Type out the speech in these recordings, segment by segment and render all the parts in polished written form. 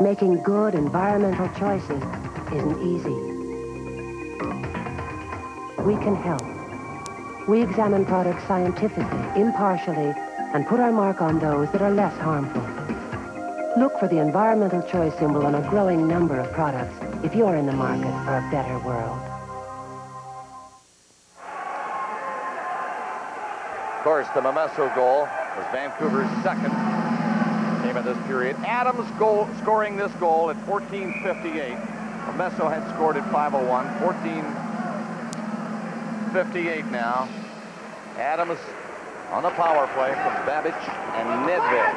Making good environmental choices isn't easy. We can help. We examine products scientifically, impartially, and put our mark on those that are less harmful. Look for the environmental choice symbol on a growing number of products if you're in the market for a better world. Of course, the Momesso goal was Vancouver's second. Came in this period. Adams scoring this goal at 14:58. Momesso had scored at 5:01. 14:58 now. Adams on the power play from Babic and Nedved.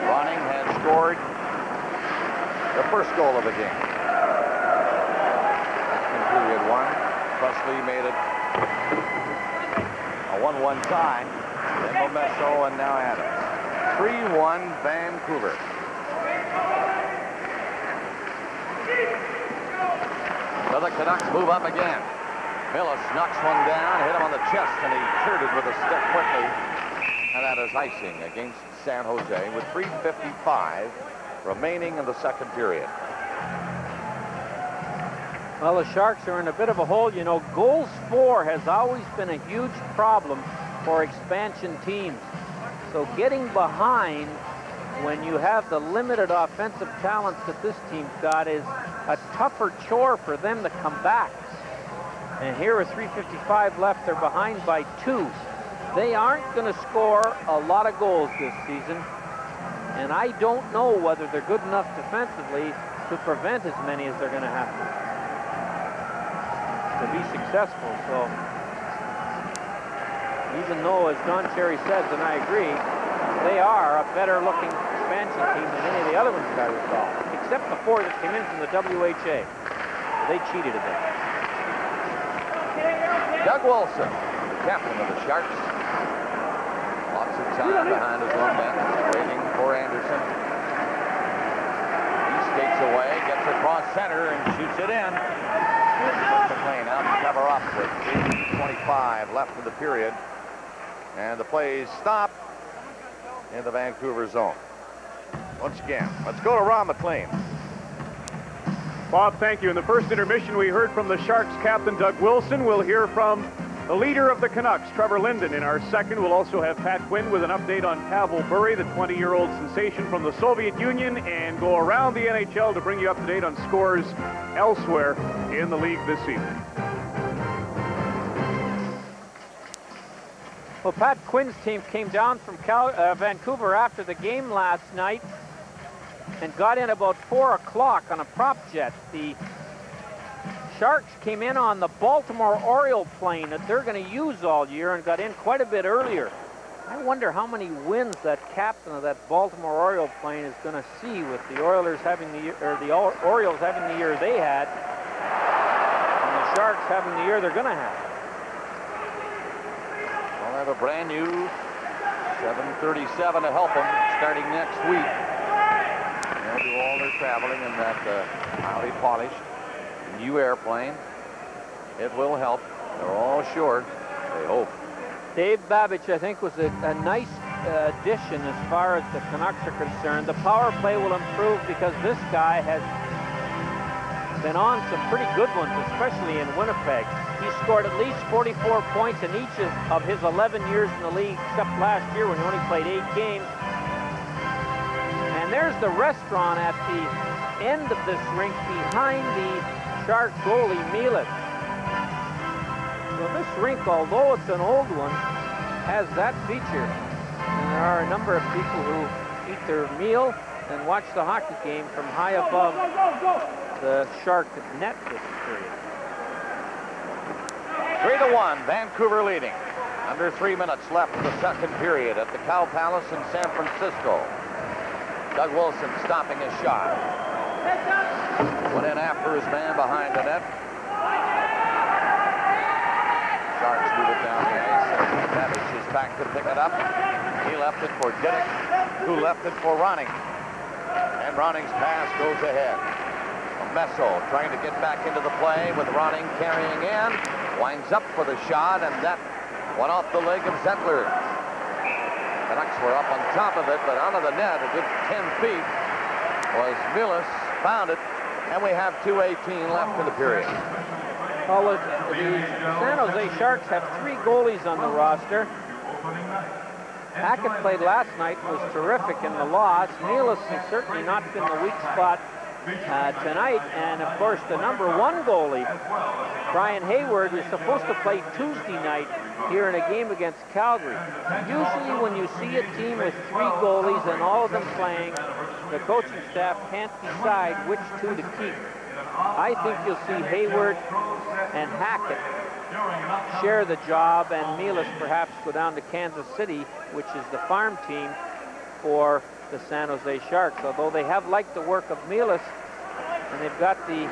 Ronning had scored the first goal of the game. In period one, Presley made it a 1-1 tie. Then Momesso and now Adams. 3-1 Vancouver. So the Canucks move up again. Millis knocks one down, hit him on the chest, and he cleared it with a stick quickly. And that is icing against San Jose with 3:55 remaining in the second period. Well, the Sharks are in a bit of a hole. You know, goals for has always been a huge problem for expansion teams. So getting behind when you have the limited offensive talents that this team's got is a tougher chore for them to come back. And here with 3:55 left, they're behind by 2. They aren't going to score a lot of goals this season. And I don't know whether they're good enough defensively to prevent as many as they're going to have to be successful. So even though, as Don Cherry says, and I agree, they are a better looking expansion team than any of the other ones that I recall, except the 4 that came in from the WHA. They cheated a bit. Doug Wilson, the captain of the Sharks. Lots of time behind his own men, waiting for Anderson. He skates away, gets across center, and shoots it in. McLean out to cover up with 8:25 left in the period. And the plays stop in the Vancouver zone. Once again, let's go to Ron McLean. Bob, thank you. In the first intermission, we heard from the Sharks captain, Doug Wilson. We'll hear from the leader of the Canucks, Trevor Linden. In our second, we'll also have Pat Quinn with an update on Pavel Bure, the 20-year-old sensation from the Soviet Union, and go around the NHL to bring you up to date on scores elsewhere in the league this season. Well, Pat Quinn's team came down from Vancouver after the game last night and got in about 4 o'clock on a prop jet. The Sharks came in on the Baltimore Oriole plane that they're going to use all year and got in quite a bit earlier. I wonder how many wins that captain of that Baltimore Oriole plane is going to see with the Oilers having the year, or the Orioles having the year they had, and the Sharks having the year they're going to have. They'll have a brand new 737 to help them starting next week. They'll do all their traveling in that highly polished new airplane. It will help. They're all sure. They hope. Dave Babic, I think, was a nice addition as far as the Canucks are concerned. The power play will improve because this guy has been on some pretty good ones, especially in Winnipeg. He scored at least 44 points in each of his 11 years in the league, except last year when he only played 8 games. And there's the restaurant at the end of this rink behind the Shark goalie, Mielis. So this rink, although it's an old one, has that feature. And there are a number of people who eat their meal and watch the hockey game from high above the Shark net this period. 3-1, Vancouver leading. Under 3 minutes left in the second period at the Cow Palace in San Francisco. Doug Wilson stopping his shot. Went in after his man behind the net. Sharks move it down the ice. Babic is back to pick it up. He left it for Diddick, who left it for Ronning. And Ronning's pass goes ahead. Momesso trying to get back into the play with Ronning carrying in. Winds up for the shot, and that went off the leg of Zettler. Canucks were up on top of it, but out of the net, a good 10 feet, was Milas, found it, and we have 2:18 left in the period. Well, the San Jose Sharks have 3 goalies on the roster. Hackett played last night, was terrific in the loss. Milas has certainly not been the weak spot tonight, and of course the #1 goalie, Brian Hayward, is supposed to play Tuesday night here in a game against Calgary. Usually when you see a team with 3 goalies and all of them playing, the coaching staff can't decide which 2 to keep. I think you'll see Hayward and Hackett share the job, and Milas perhaps go down to Kansas City, which is the farm team for the San Jose Sharks, although they have liked the work of Milas, and they've got the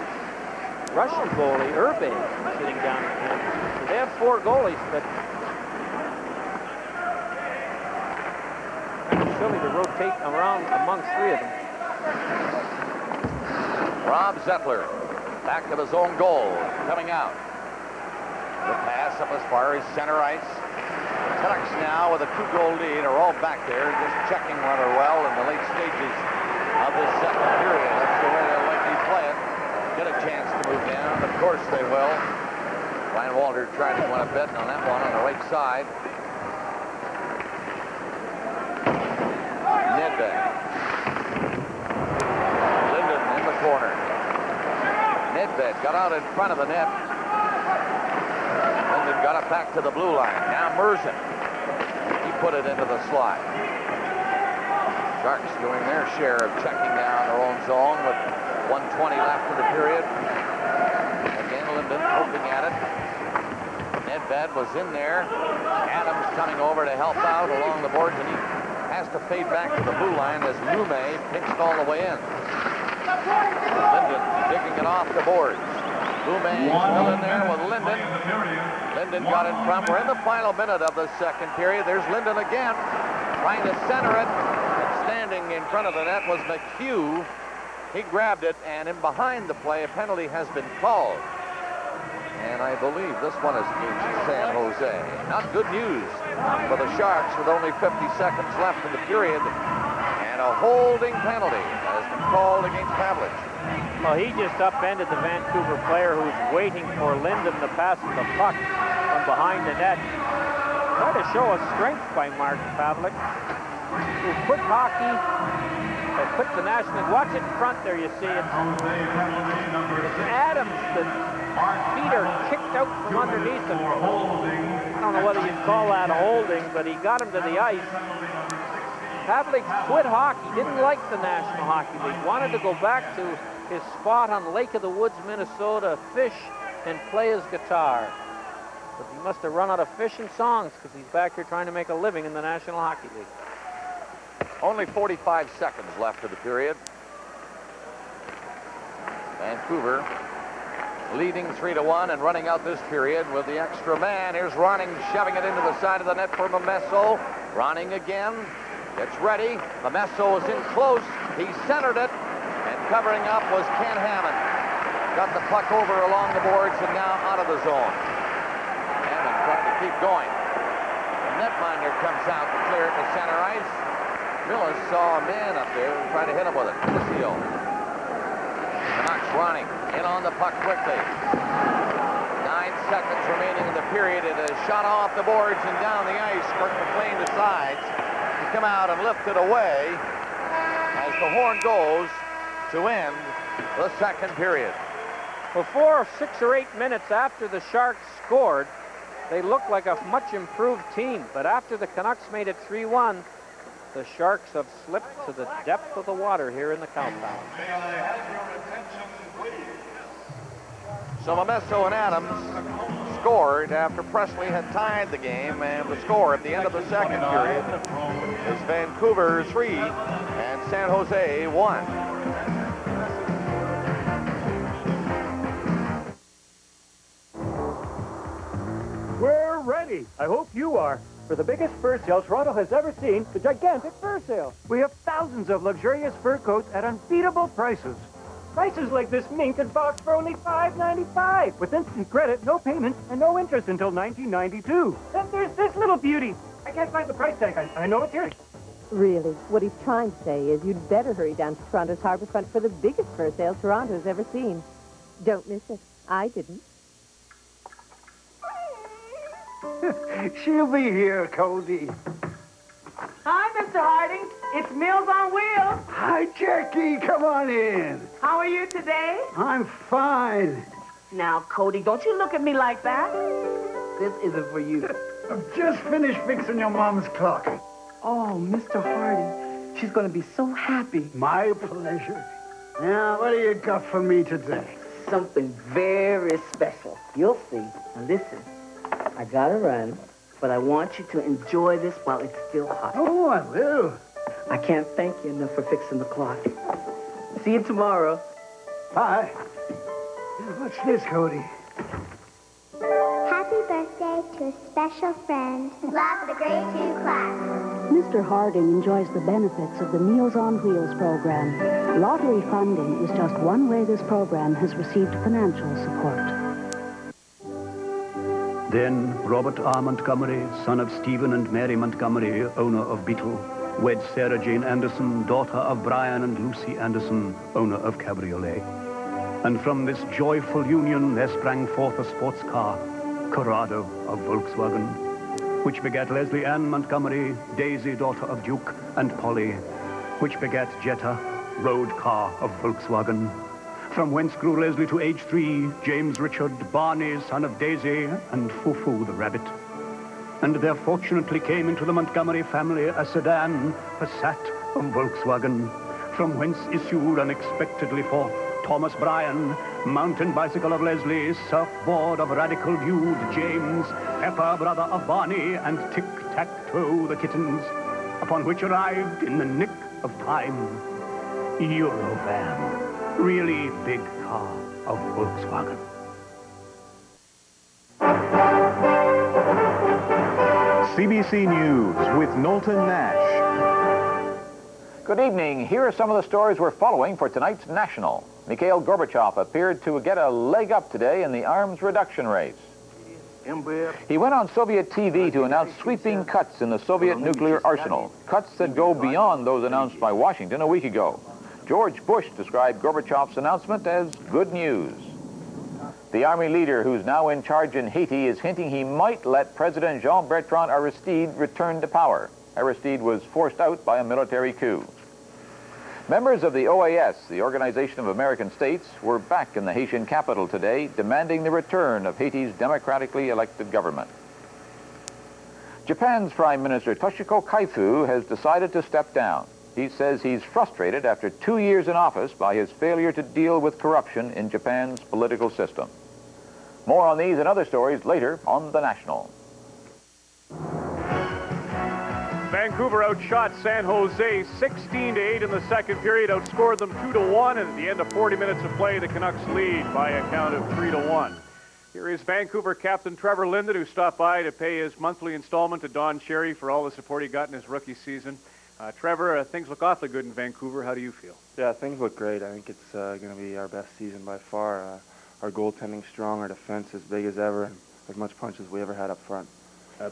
Russian goalie, Urbe, sitting down in Kansas. So they have 4 goalies, but it's silly to rotate around amongst 3 of them. Rob Zettler, back of his own goal, coming out. The pass up as far as center ice. Canucks now with a 2-goal lead are all back there, just checking rather well in the late stages of this second period. That's the way they'll likely play it. Get a chance to move down. Of course they will. Ryan Walter tried to win a bet on that one on the right side. Nedved. Linden in the corner. Nedved got out in front of the net. Linden got it back to the blue line. Now Merzen. He put it into the slot. Sharks doing their share of checking down their own zone with 1:20 left in the period. Again, Linden poking at it. Nedved was in there. Adams coming over to help out along the boards, and he has to fade back to the blue line as Lume pinched all the way in. Linden digging it off the boards. Lume still in there with Linden. Linden got in front. We're in the final minute of the second period. There's Linden again, trying to center it. And standing in front of the net was McHugh. He grabbed it, and in behind the play, a penalty has been called. And I believe this one is against San Jose. Not good news for the Sharks with only 50 seconds left in the period. And a holding penalty has been called against Pavlich. Well, he just upended the Vancouver player who's waiting for Linden to pass the puck from behind the net. Try to show a strength by Mark Pavlich, who quit hockey, or quit the National League. Watch it in front there, you see it. It's Adams that Peter kicked out from underneath him. I don't know whether you'd call that holding, but he got him to the ice. Pavlich quit hockey, didn't like the National Hockey League, wanted to go back to his spot on Lake of the Woods, Minnesota, fish and play his guitar. But he must have run out of fish and songs because he's back here trying to make a living in the National Hockey League. Only 45 seconds left of the period. Vancouver leading 3-1 and running out this period with the extra man. Here's Ronning shoving it into the side of the net for Momesso. Ronning again. Gets ready. Momesso is in close. He centered it. And covering up was Ken Hammond. Got the puck over along the boards and now out of the zone. Hammond trying to keep going. The netminder comes out to clear it to center ice. Millis saw a man up there and tried to hit him with it. Seal. Canucks running in on the puck quickly. 9 seconds remaining in the period. It is shot off the boards and down the ice. Kirk McLean decides to come out and lift it away as the horn goes to end the second period. Before 6 or 8 minutes after the Sharks scored, they looked like a much improved team. But after the Canucks made it 3-1, the Sharks have slipped to the depth of the water here in the compound. So Momesso and Adams scored after Presley had tied the game, and the score at the end of the second period is Vancouver 3 and San Jose 1. We're ready. I hope you are. For the biggest fur sale Toronto has ever seen, the gigantic fur sale. We have thousands of luxurious fur coats at unbeatable prices. Prices like this minted box for only $5.95 with instant credit, no payment, and no interest until 1992. Then there's this little beauty. I can't find the price tag. I know it's here. Really, what he's trying to say is you'd better hurry down to Toronto's harbourfront for the biggest fur sale Toronto's ever seen. Don't miss it. I didn't. She'll be here, Cody. Hi, Mr. Harding. It's Meals on Wheels. Hi, Jackie. Come on in. How are you today? I'm fine. Now, Cody, don't you look at me like that. This isn't for you. I've just finished fixing your mom's clock. Oh, Mr. Harding, she's going to be so happy. My pleasure. Now, what do you got for me today? Something very special. You'll see. Now, listen. I gotta run, but I want you to enjoy this while it's still hot. Oh, I will. I can't thank you enough for fixing the clock. See you tomorrow. Bye. What's this, Cody? Happy birthday to a special friend. Love, the grade 2 class. Mr. Harding enjoys the benefits of the Meals on Wheels program. Lottery funding is just one way this program has received financial support. Then Robert R. Montgomery, son of Stephen and Mary Montgomery, owner of Beetle, wed Sarah Jane Anderson, daughter of Brian and Lucy Anderson, owner of Cabriolet. And from this joyful union there sprang forth a sports car, Corrado of Volkswagen, which begat Leslie Ann Montgomery, Daisy, daughter of Duke, and Polly, which begat Jetta, road car of Volkswagen. From whence grew Leslie to age 3, James Richard, Barney, son of Daisy, and Fufu the rabbit. And there fortunately came into the Montgomery family a sedan, Passat of Volkswagen, from whence issued unexpectedly forth Thomas Bryan, mountain bicycle of Leslie, surfboard of radical dude James, Pepper, brother of Barney, and Tic-Tac-Toe the kittens, upon which arrived in the nick of time Eurovan. Really big car of Volkswagen. CBC News with Knowlton Nash. Good evening. Here are some of the stories we're following for tonight's National. Mikhail Gorbachev appeared to get a leg up today in the arms reduction race. He went on Soviet TV to announce sweeping cuts in the Soviet nuclear arsenal, cuts that go beyond those announced by Washington a week ago. George Bush described Gorbachev's announcement as good news. The army leader who's now in charge in Haiti is hinting he might let President Jean-Bertrand Aristide return to power. Aristide was forced out by a military coup. Members of the OAS, the Organization of American States, were back in the Haitian capital today, demanding the return of Haiti's democratically elected government. Japan's Prime Minister Toshiko Kaifu has decided to step down. He says he's frustrated after 2 years in office by his failure to deal with corruption in Japan's political system. More on these and other stories later on The National. Vancouver outshot San Jose 16-8 in the second period, outscored them 2-1, and at the end of 40 minutes of play, the Canucks lead by a count of 3-1. Here is Vancouver captain Trevor Linden, who stopped by to pay his monthly installment to Don Cherry for all the support he got in his rookie season. Trevor, things look awfully good in Vancouver. How do you feel? Yeah, things look great. I think it's going to be our best season by far. Our goaltending's strong, our defense as big as ever, and as much punch as we ever had up front.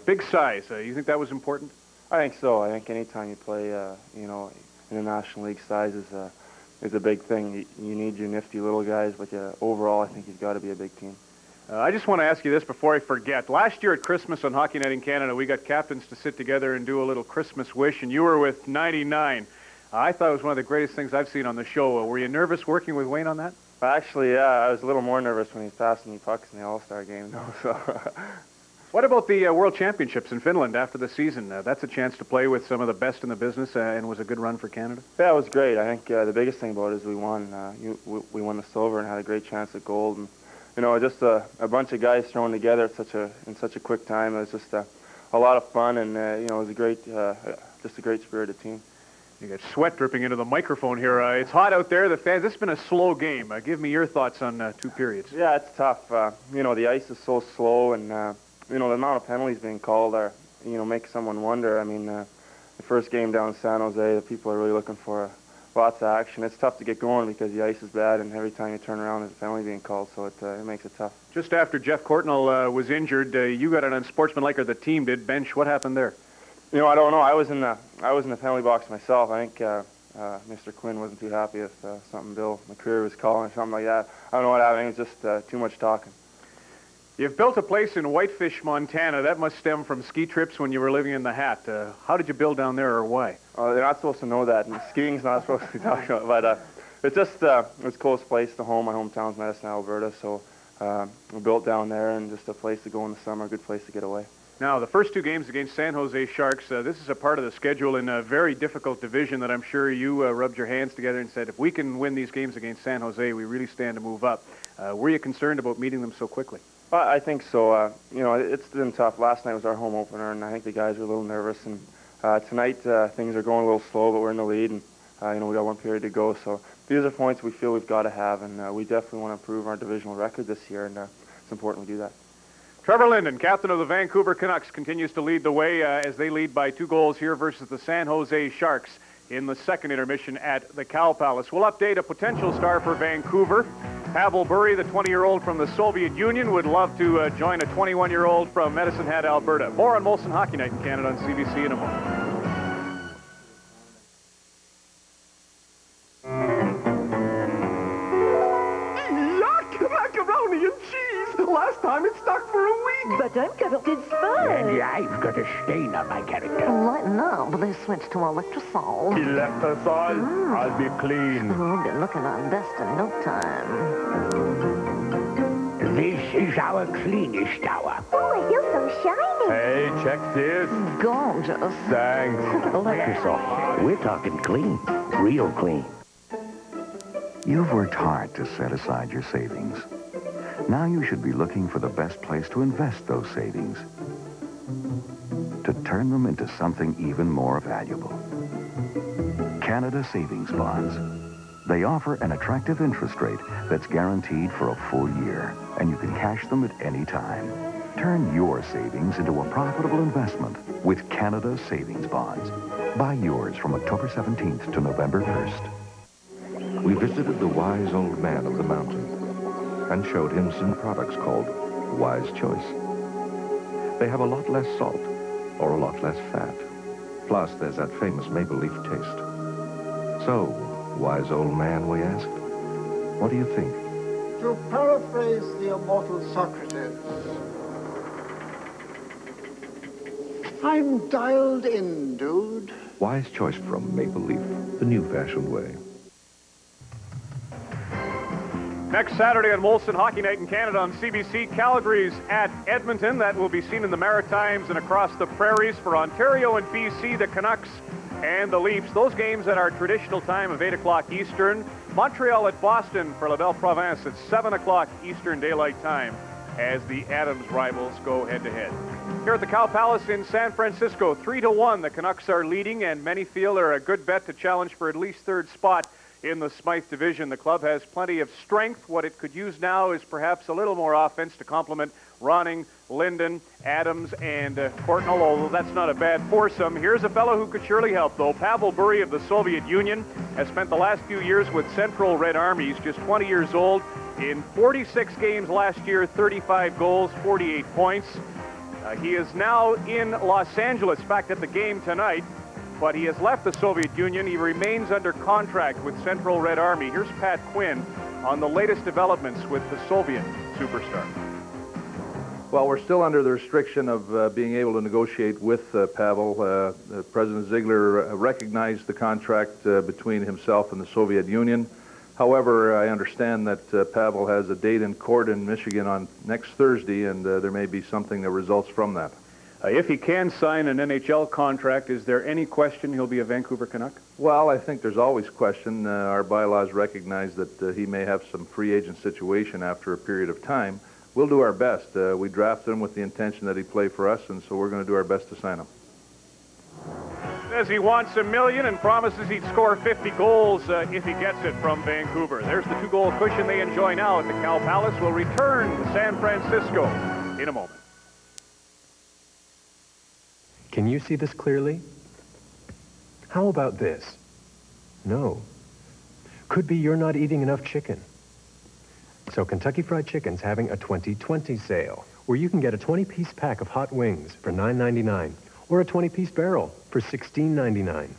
Big size. You think that was important? I think so. I think anytime you play, you know, in the National League, size is a big thing. You need your nifty little guys, but overall, I think you've got to be a big team. I just want to ask you this before I forget. Last year at Christmas on Hockey Night in Canada, we got captains to sit together and do a little Christmas wish, and you were with 99. I thought it was one of the greatest things I've seen on the show. Were you nervous working with Wayne on that? Actually, yeah, I was a little more nervous when he was passing me pucks in the All-Star game, though. So. What about the World Championships in Finland after the season? That's a chance to play with some of the best in the business, and was a good run for Canada? Yeah, it was great. I think the biggest thing about it is we won. We won the silver and had a great chance at gold. And, you know, just a bunch of guys thrown together in such a quick time. It was just a lot of fun, and you know, it was a great, just a great spirited team. You got sweat dripping into the microphone here. It's hot out there. The fans. This has been a slow game. Give me your thoughts on 2 periods. Yeah, it's tough. You know, the ice is so slow, and you know, the amount of penalties being called are, you know, make someone wonder. I mean, the first game down in San Jose, the people are really looking for lots of action. It's tough to get going because the ice is bad, and every time you turn around, there's a penalty being called, so it makes it tough. Just after Jeff Courtnall was injured, you got an unsportsmanlike, or the team did, bench. What happened there? You know, I don't know. I was in the penalty box myself. I think Mr. Quinn wasn't too happy with something Bill McCreary was calling or something like that. I don't know what happened. It was just too much talking. You've built a place in Whitefish, Montana. That must stem from ski trips when you were living in the Hat. How did you build down there, or why? They're not supposed to know that, and skiing's not supposed to be talked about. But it's just it's a close place to home. My hometown's Medicine, Alberta, so we built down there, and just a place to go in the summer, a good place to get away. Now, the first 2 games against San Jose Sharks, this is a part of the schedule in a very difficult division that I'm sure you rubbed your hands together and said, if we can win these games against San Jose, we really stand to move up. Were you concerned about meeting them so quickly? I think so. You know, it's been tough. Last night was our home opener, and I think the guys were a little nervous. And tonight, things are going a little slow, but we're in the lead, and you know, we got 1 period to go. So these are points we feel we've got to have, and we definitely want to improve our divisional record this year, and it's important we do that. Trevor Linden, captain of the Vancouver Canucks, continues to lead the way as they lead by 2 goals here versus the San Jose Sharks in the second intermission at the Cow Palace. We'll update a potential star for Vancouver. Pavel Bure, the 20-year-old from the Soviet Union, would love to join a 21-year-old from Medicine Hat, Alberta. More on Molson Hockey Night in Canada on CBC in a moment. Macaroni and cheese! Last time it stuck for a week! But I've got a good spot. And I've got a stain on my character. Lighten up. They switched to electrosol. Electrosol? I'll be clean. We'll be looking our best in no time. This is our cleanest hour. Oh, I feel so shiny. Hey, check this. Gorgeous. Thanks. Electrosol. We're talking clean. Real clean. You've worked hard to set aside your savings. Now you should be looking for the best place to invest those savings, to turn them into something even more valuable. Canada Savings Bonds. They offer an attractive interest rate that's guaranteed for a full year, and you can cash them at any time. Turn your savings into a profitable investment with Canada Savings Bonds. Buy yours from October 17th to November 1st. We visited the wise old man of the mountain and showed him some products called Wise Choice. They have a lot less salt or a lot less fat. Plus, there's that famous maple leaf taste. So, wise old man, we asked, what do you think? To paraphrase the immortal Socrates, I'm dialed in, dude. Wise Choice from Maple Leaf, the new-fashioned way. Next Saturday on Molson Hockey Night in Canada on CBC, Calgary's at Edmonton. That will be seen in the Maritimes and across the prairies for Ontario and BC, the Canucks and the Leafs. Those games at our traditional time of 8 o'clock Eastern. Montreal at Boston for La Belle Province at 7 o'clock Eastern Daylight Time as the Adams rivals go head-to-head. Here at the Cow Palace in San Francisco, 3-1, the Canucks are leading, and many feel they're a good bet to challenge for at least third spot in the Smythe division. The club has plenty of strength. What it could use now is perhaps a little more offense to complement Ronning, Linden, Adams, and Courtnall, although that's not a bad foursome. Here's a fellow who could surely help, though. Pavel Bure of the Soviet Union has spent the last few years with Central Red Army. He's just 20 years old. In 46 games last year, 35 goals, 48 points. He is now in Los Angeles, in fact, at the game tonight. But he has left the Soviet Union. He remains under contract with Central Red Army. Here's Pat Quinn on the latest developments with the Soviet superstar. Well, we're still under the restriction of being able to negotiate with Pavel. President Ziegler recognized the contract between himself and the Soviet Union. However, I understand that Pavel has a date in court in Michigan on next Thursday, and there may be something that results from that. If he can sign an NHL contract, is there any question he'll be a Vancouver Canuck? Well, I think there's always question. Our bylaws recognize that he may have some free agent situation after a period of time. We'll do our best. We drafted him with the intention that he play for us, and so we're going to do our best to sign him. Says he wants $1 million and promises he'd score 50 goals if he gets it from Vancouver. There's the 2-goal cushion they enjoy now at the Cow Palace. We'll return to San Francisco in a moment. Can you see this clearly? How about this? No. Could be you're not eating enough chicken. So Kentucky Fried Chicken's having a 20/20 sale, where you can get a 20-piece pack of hot wings for $9.99, or a 20-piece barrel for $16.99.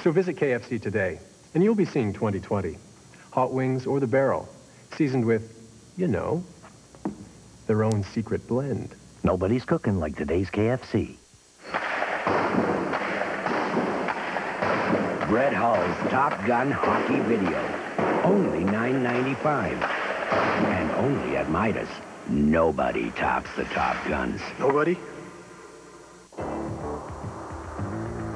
So visit KFC today, and you'll be seeing 2020. Hot wings or the barrel, seasoned with, you know, their own secret blend. Nobody's cooking like today's KFC. Brett Hull's Top Gun hockey video. Only $9.95. And only at Midas. Nobody tops the Top Guns. Nobody?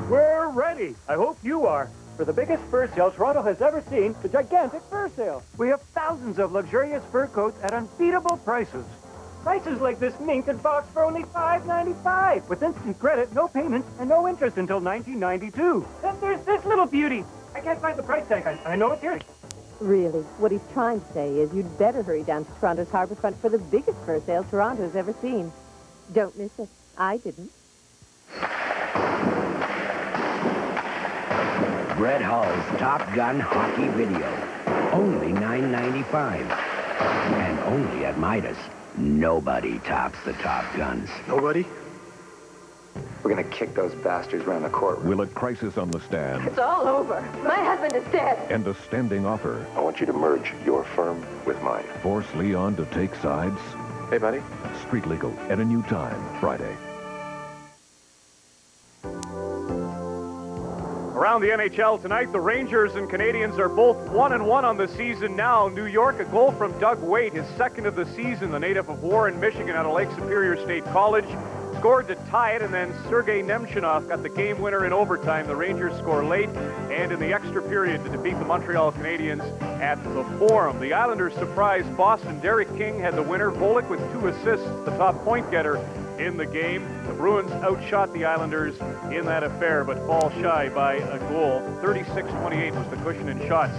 We're ready. I hope you are. For the biggest fur sale Toronto has ever seen, the gigantic fur sale. We have thousands of luxurious fur coats at unbeatable prices. Prices like this mink and fox for only $5.95, with instant credit, no payments, and no interest until 1992. Then there's this little beauty. I can't find the price tag. I know it's here. Really, what he's trying to say is you'd better hurry down to Toronto's harbourfront for the biggest fur sale Toronto's ever seen. Don't miss it. I didn't. Brett Hull's Top Gun hockey video. Only $9.95. And only at Midas. Nobody tops the Top Guns. Nobody? We're gonna kick those bastards around the courtroom. Will it crisis on the stand? It's all over. My husband is dead. And a standing offer. I want you to merge your firm with mine. Force Leon to take sides? Hey, buddy. Street Legal at a new time, Friday. Around the NHL tonight, the Rangers and Canadians are both 1-1 on the season now. New York, a goal from Doug Waite, his second of the season, the native of Warren, Michigan, out of Lake Superior State College. Scored to tie it, and then Sergei Nemchinov got the game winner in overtime. The Rangers score late and in the extra period to defeat the Montreal Canadiens at the Forum. The Islanders surprised Boston. Derek King had the winner. Volek with 2 assists, the top point getter in the game. The Bruins outshot the Islanders in that affair, but fall shy by a goal. 36-28 was the cushion in shots.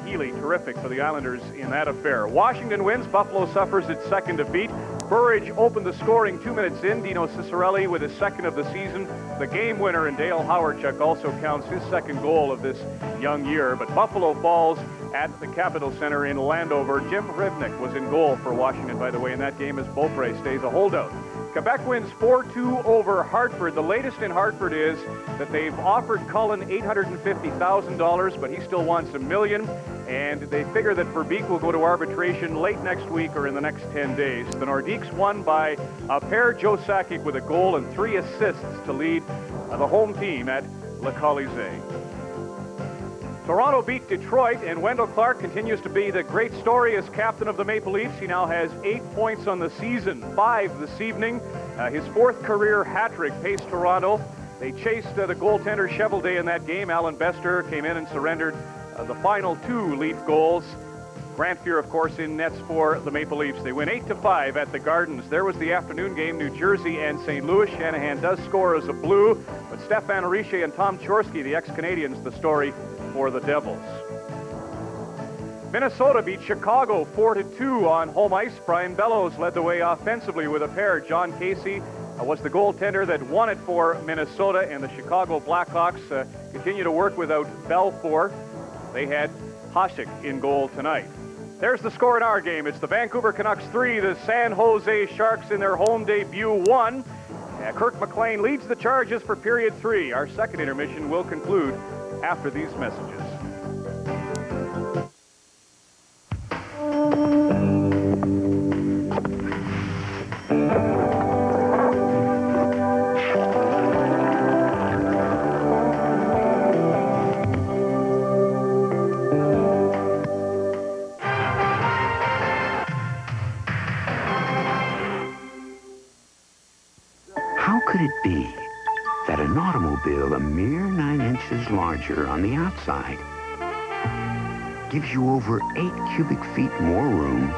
Healy, terrific for the Islanders in that affair. Washington wins. Buffalo suffers its second defeat. Burridge opened the scoring 2 minutes in. Dino Cicerelli with his second of the season. The game winner, and Dale Hawerchuk also counts his second goal of this young year. But Buffalo falls at the Capitol Center in Landover. Jim Rivnik was in goal for Washington, by the way, in that game as Beaupre stays a holdout. Quebec wins 4-2 over Hartford. The latest in Hartford is that they've offered Cullen $850,000, but he still wants $1 million. And they figure that Verbeek will go to arbitration late next week or in the next 10 days. The Nordiques won by a pair. Joe Sakic with a goal and 3 assists to lead the home team at Le Colisée. Toronto beat Detroit, and Wendell Clark continues to be the great story as captain of the Maple Leafs. He now has 8 points on the season, 5 this evening. His 4th career hat-trick paced Toronto. They chased the goaltender Cheveldae in that game. Alan Bester came in and surrendered the final 2 Leaf goals. Grant Fuhr, of course, in nets for the Maple Leafs. They win 8-5 at the Gardens. There was the afternoon game, New Jersey and St. Louis. Shanahan does score as a Blue, but Stefan Riche and Tom Chorsky, the ex-Canadians, the story for the Devils. Minnesota beat Chicago 4-2 on home ice. Brian Bellows led the way offensively with a pair. John Casey was the goaltender that won it for Minnesota, and the Chicago Blackhawks continue to work without Belfour. They had Hasek in goal tonight. There's the score in our game. It's the Vancouver Canucks 3, the San Jose Sharks in their home debut 1. Kirk McLean leads the charges for period 3. Our second intermission will conclude after these messages. How could it be that an automobile a mere 9 inches larger on the outside gives you over 8 cubic feet more room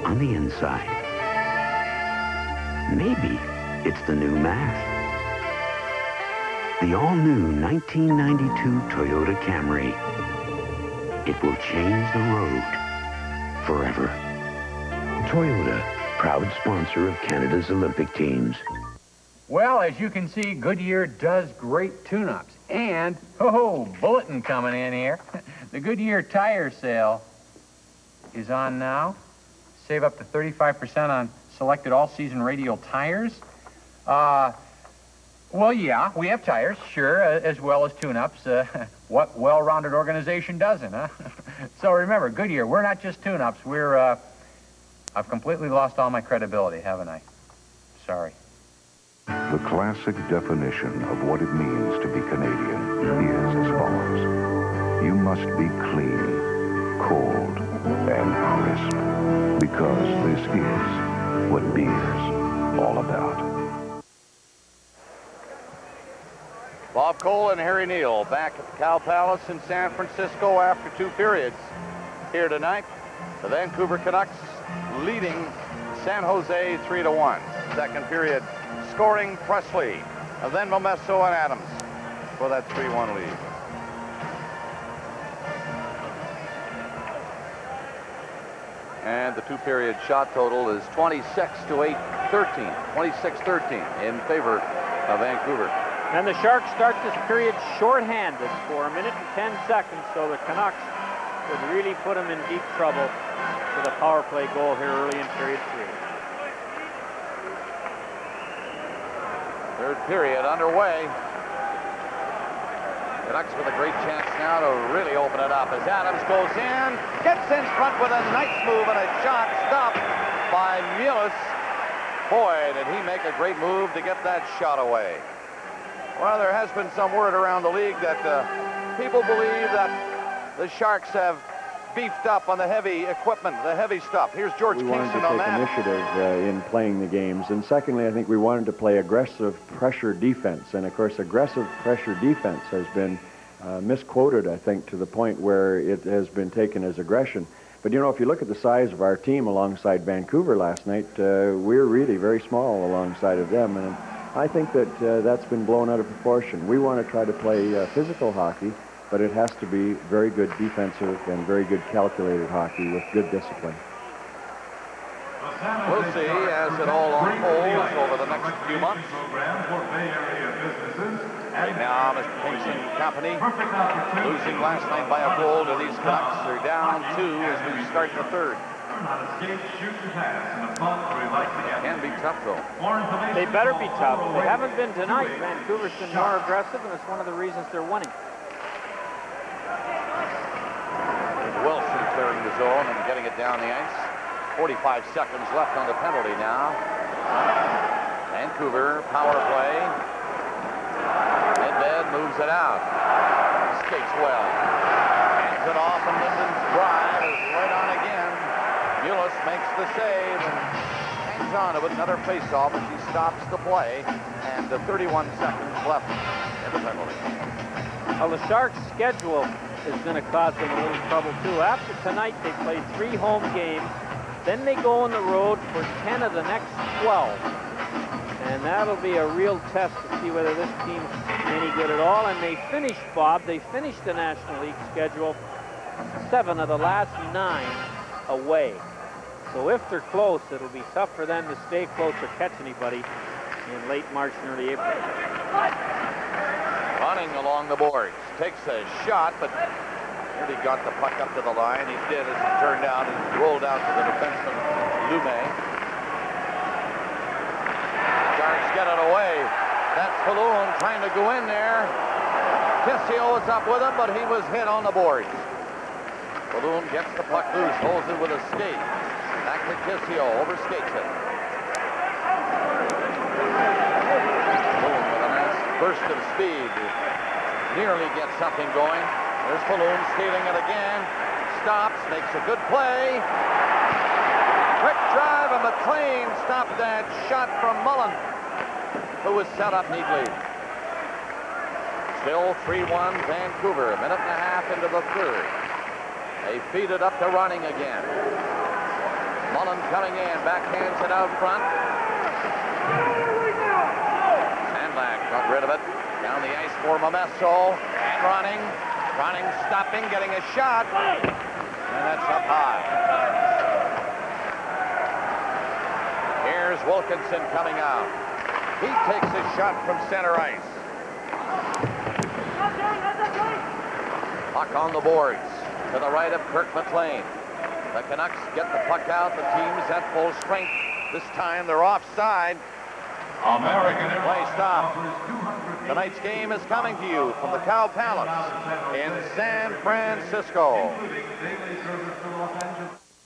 on the inside? Maybe it's the new math. The all-new 1992 Toyota Camry. It will change the road forever. Toyota, proud sponsor of Canada's Olympic teams. Well, as you can see, Goodyear does great tune-ups. And, bulletin coming in here. The Goodyear tire sale is on now. Save up to 35% on selected all-season radial tires. Well, yeah, we have tires, sure, as well as tune-ups. What well-rounded organization doesn't, huh? So remember, Goodyear, we're not just tune-ups. I've completely lost all my credibility, haven't I? Sorry. The classic definition of what it means to be Canadian is as follows. You must be clean, cold, and crisp, because this is what beer's all about. Bob Cole and Harry Neal back at the Cow Palace in San Francisco after 2 periods. Here tonight, the Vancouver Canucks leading San Jose 3-1. Second period, scoring Presley, and then Momesso and Adams for that 3-1 lead. And the 2-period shot total is 26-13 in favor of Vancouver. And the Sharks start this period shorthanded for 1 minute and 10 seconds, so the Canucks would really put them in deep trouble with a power play goal here early in period 3. Third period underway. Canucks with a great chance now to really open it up as Adams goes in, gets in front with a nice move and a shot stopped by Mullis. Boy, did he make a great move to get that shot away. Well, there has been some word around the league that people believe that the Sharks have beefed up on the heavy equipment, the heavy stuff. Here's George Kingston on that. We wanted to take initiative in playing the games. And secondly, I think we wanted to play aggressive pressure defense. And, of course, aggressive pressure defense has been misquoted, I think, to the point where it has been taken as aggression. But, you know, if you look at the size of our team alongside Vancouver last night, we're really very small alongside of them. And I think that that's been blown out of proportion. We want to try to play physical hockey, but it has to be very good defensive and very good calculated hockey with good discipline. We'll see as it all unfolds over the next few months. Right now, Mr. Kingston and company losing last night by a goal to these Canucks. They're down 2 as we start the third. Can be tough, though. They better be tough. They haven't been tonight. Vancouver's been more aggressive, and it's one of the reasons they're winning. Wilson clearing the zone and getting it down the ice. 45 seconds left on the penalty now. Vancouver, power play. Nedved moves it out. Skates well. Hands it off, and Linden's drive is right on again. Mullis makes the save and hangs on to it. Another face-off as he stops the play. And 31 seconds left in the penalty. Well, the Sharks' schedule is going to cause them a little trouble, too. After tonight, they play 3 home games. Then they go on the road for 10 of the next 12. And that'll be a real test to see whether this team's any good at all. And they finished, Bob, they finished the National League schedule 7 of the last 9 away. So if they're close, it'll be tough for them to stay close or catch anybody in late March and early April. Running along the boards. Takes a shot, but nearly got the puck up to the line. He did as it turned out and rolled out to the defenseman, Lume. Sharks get it away. That's Falloon trying to go in there. Tissio was up with him, but he was hit on the boards. Falloon gets the puck loose, holds it with a skate. Back to Tissio, overskates it. Falloon with a nice burst of speed. Nearly gets something going. There's Falloon stealing it again. Stops, makes a good play. Quick drive, and McLean stopped that shot from Mullen, who was set up neatly. Still 3-1 Vancouver, a minute and a half into the third. They feed it up to Running again. Mullen coming in, backhands it out front. Sandlak got rid of it. Down the ice for Momesso, and Running. Running, stopping, getting a shot, and that's up high. Here's Wilkinson coming out. He takes a shot from center ice. Puck on the boards to the right of Kirk McLean. The Canucks get the puck out. The team's at full strength. This time they're offside. Play stop. Tonight's game is coming to you from the Cow Palace in San Francisco.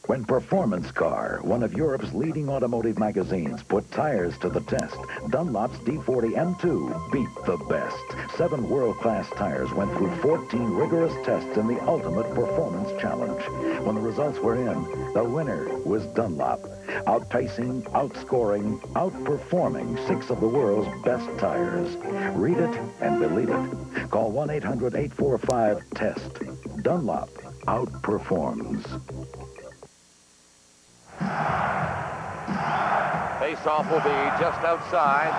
When Performance Car, one of Europe's leading automotive magazines, put tires to the test, Dunlop's D40 M2 beat the best. 7 world-class tires went through 14 rigorous tests in the ultimate performance challenge. When the results were in, the winner was Dunlop, outpacing, outscoring, outperforming 6 of the world's best tires. Read it and believe it. Call 1-800-845-TEST. Dunlop outperforms. Face-off will be just outside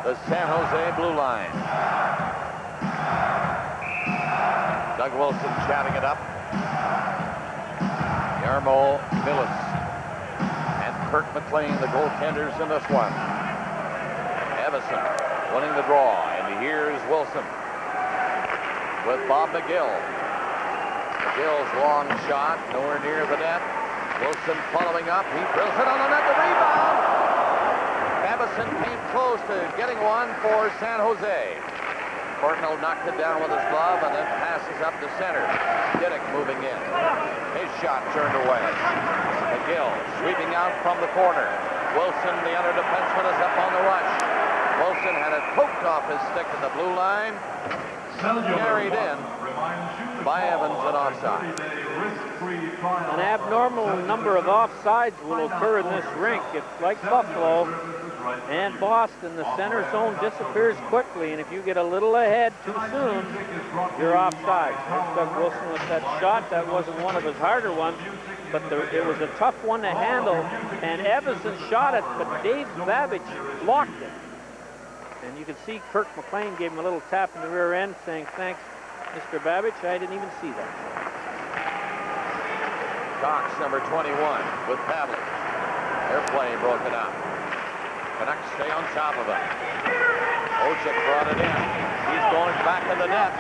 the San Jose blue line. Doug Wilson chatting it up. Jarmo Millis and Kirk McLean, the goaltenders in this one. Evison winning the draw, and here's Wilson with Bob McGill. McGill's long shot, nowhere near the net. Wilson following up. He drills it on the net. The rebound. Evison came close to getting one for San Jose. Cornell knocked it down with his glove and then passes up to center. Diddick moving in. His shot turned away. McGill sweeping out from the corner. Wilson, the other defenseman, is up on the rush. Wilson had it poked off his stick at the blue line. Carried in by Evans and offside. An abnormal number of offsides will occur in this rink. It's like Buffalo and Boston. The center zone disappears quickly, and if you get a little ahead too soon, you're offside. There's Doug Wilson with that shot. That wasn't one of his harder ones, but it was a tough one to handle, and Evison shot it, but Dave Babbage blocked it. And you can see Kirk McLean gave him a little tap in the rear end saying, "Thanks, Mr. Babbage, I didn't even see that." Cox, number 21, with Pavlik. Their play broken up. Canucks stay on top of it. Ojek brought it in. He's going back in the net.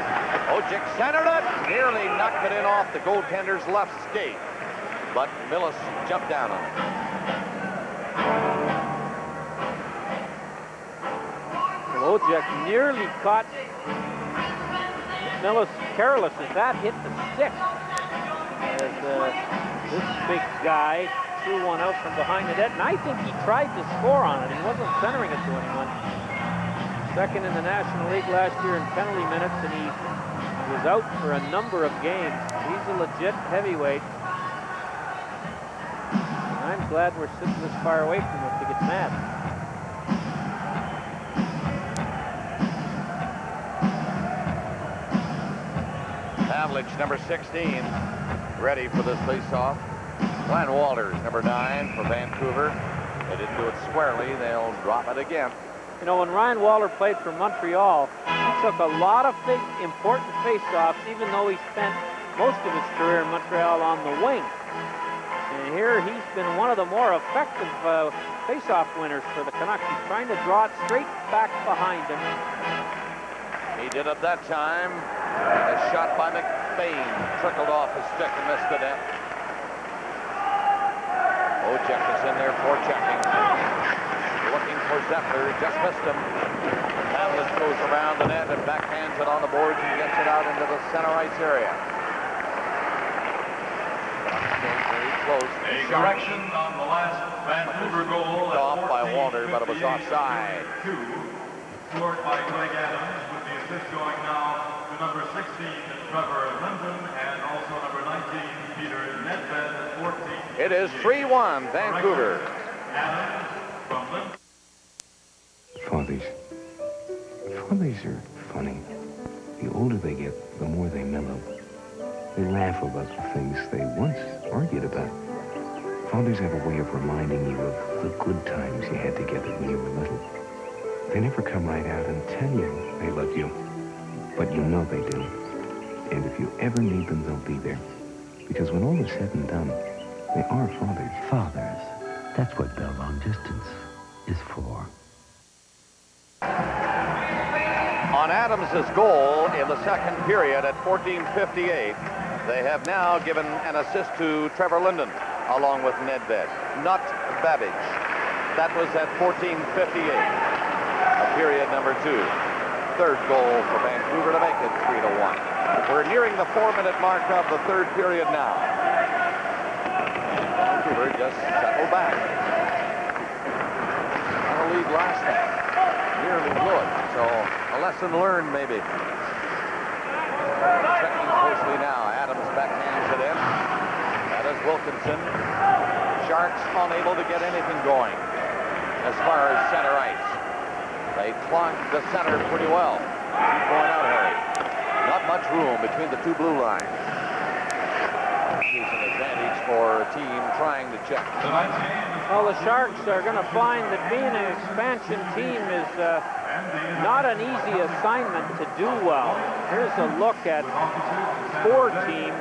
Ojek centered it. Nearly knocked it in off the goaltender's left skate. But Millis jumped down on it. Ojek nearly caught Millis careless as that hit the stick. As this big guy threw one out from behind the net, and I think he tried to score on it. He wasn't centering it to anyone. Second in the National League last year in penalty minutes, and he was out for a number of games. He's a legit heavyweight. I'm glad we're sitting this far away from him to get mad. Pavlich, number 16, ready for this face-off. Glenn Walters, number 9 for Vancouver. They didn't do it squarely. They'll drop it again. You know, when Ryan Waller played for Montreal, he took a lot of big, important face-offs, even though he spent most of his career in Montreal on the wing. And here he's been one of the more effective face-off winners for the Canucks. He's trying to draw it straight back behind him. He did it that time. A shot by McBain trickled off his stick and missed the net. Ojek is in there for checking. Looking for Zeppler, just missed him. Pavlich goes around the net and backhands it on the boards and gets it out into the center ice area. Very close. A correction on the last Vancouver goal. Off by Walter, but it was offside. Scored by Greg Adams, with the assist going now to number 16, Trevor Linden, and also number 19, Peter Nedved, 14. It is 3-1, Vancouver. Adams from Linden. Fathers are funny. The older they get, the more they mellow. They laugh about the things they once argued about. Fathers have a way of reminding you of the good times you had together when you were little. They never come right out and tell you they love you, but you know they do. And if you ever need them, they'll be there. Because when all is said and done, they are fathers. Fathers. That's what Bell Long Distance is for. On Adams' goal in the second period at 14:58, they have now given an assist to Trevor Linden, along with Nedved, not Babbage. That was at 14:58. of period number 2. Third goal for Vancouver to make it 3-1. We're nearing the 4-minute mark of the third period now. Vancouver just settled back. On a lead last night. Nearly blew it. So a lesson learned maybe. Checking closely now. Adams backhands it in. That is Wilkinson. Sharks unable to get anything going as far as center ice. They clogged the center pretty well. Keep going out, Harry. Not much room between the two blue lines. Is an advantage for a team trying to check. Well, the Sharks are going to find that being an expansion team is not an easy assignment to do well. Here's a look at 4 teams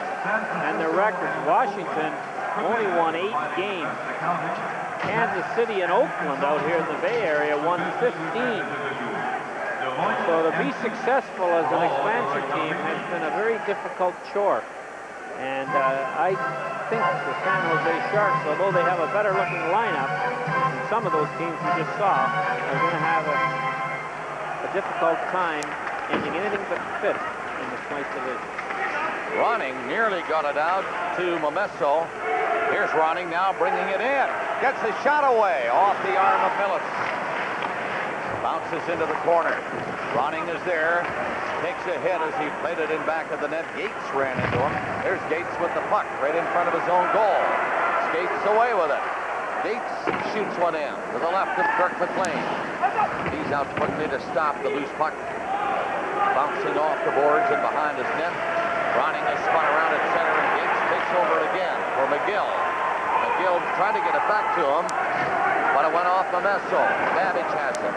and their records. Washington only won 8 games. Kansas City and Oakland out here in the Bay Area won 15. So to be successful as an expansion team has been a very difficult chore. And I think the San Jose Sharks, although they have a better looking lineup than some of those teams we just saw, are going to have a difficult time ending anything but 5th in this nice division. Ronning nearly got it out to Momesso. Here's Ronning now bringing it in. Gets the shot away off the arm of Millis. Bounces into the corner. Ronning is there. Takes a hit as he played it in back of the net. Gates ran into him. There's Gates with the puck right in front of his own goal. Skates away with it. Gates shoots one in to the left of Kirk McLean. He's out quickly to stop the loose puck. Bouncing off the boards and behind his net. Ronning is spun around at center, and Gates takes over it again for McGill. McGill tried to get it back to him, but it went off Momesso. Babbage has it.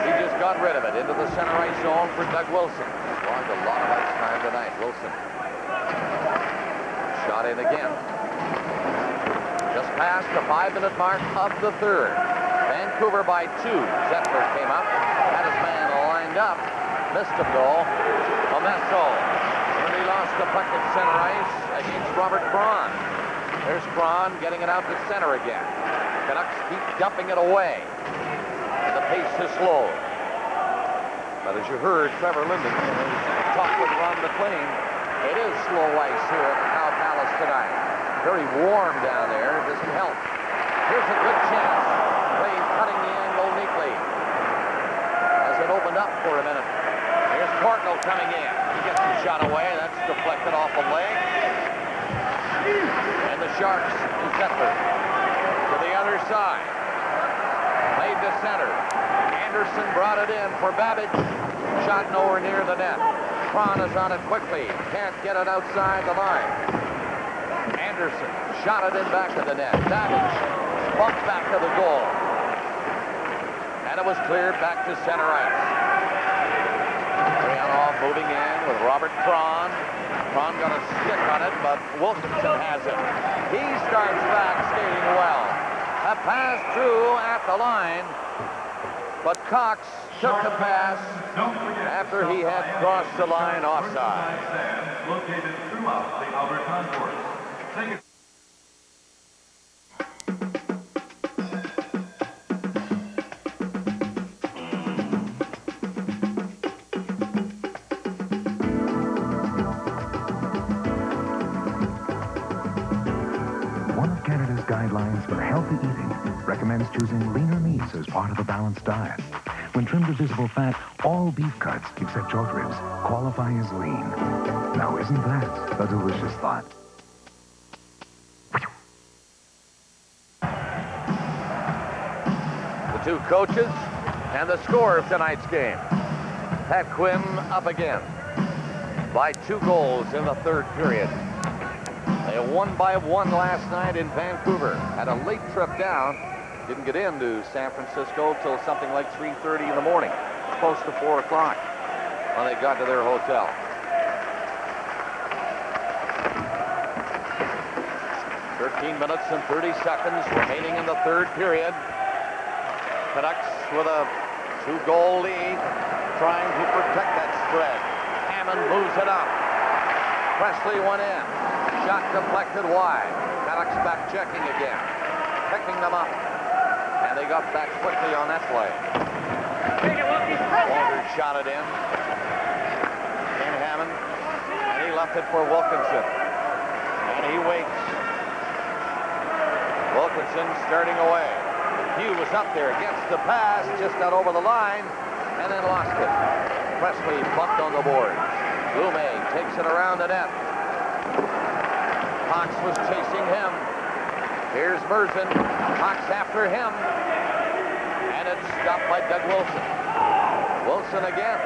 He just got rid of it into the center ice zone for Doug Wilson. Logged a lot of ice time tonight, Wilson. Shot in again. Just past the 5-minute mark of the third. Vancouver by 2. Zettler came up, had his man lined up, missed him though. Momesso. He lost the puck at center ice against Robert Braun. There's Braun getting it out to center again. Canucks keep dumping it away. And the pace is slow. But as you heard Trevor Linden talk with Ron McLean, it is slow ice here at the Cow Palace tonight. Very warm down there. It doesn't help. Here's a good chance. Wade cutting the angle neatly. As it opened up for a minute. Here's Portnoy coming in. He gets the shot away. That's deflected off the leg. And the Sharks to Zettler. To the other side. Played to center. Anderson brought it in for Babbage. Shot nowhere near the net. Cron is on it quickly. Can't get it outside the line. Anderson shot it in back of the net. Babbage bumped back to the goal. And it was cleared back to center ice. Rianov moving in with Robert Cron. Cron got a stick on it, but Wilkinson has it. He starts back skating well. A pass through at the line, but Cox took the pass after he had crossed the line offside. Located throughout the outer concourse. Guidelines for healthy eating recommends choosing leaner meats as part of a balanced diet. When trimmed to visible fat, all beef cuts, except short ribs, qualify as lean. Now, isn't that a delicious thought? The two coaches and the score of tonight's game. Pat Quinn up again by 2 goals in the third period. They won by 1 last night in Vancouver. Had a late trip down. Didn't get into San Francisco till something like 3:30 in the morning. Close to 4 o'clock when they got to their hotel. "13 minutes and 30 seconds remaining in the third period. Canucks with a 2-goal lead, trying to protect that spread. Hammond moves it up. Presley went in. Shot deflected wide. Canucks back checking again. Picking them up. And they got back quickly on that play. Walters shot it in. Ken Hammond. And he left it for Wilkinson. And he waits. Wilkinson starting away. Hugh was up there, gets the pass, just got over the line, and then lost it. Presley bumped on the boards. Lume takes it around the net. Cox was chasing him. Here's Merzen. Cox after him. And it's stopped by Doug Wilson. Wilson again.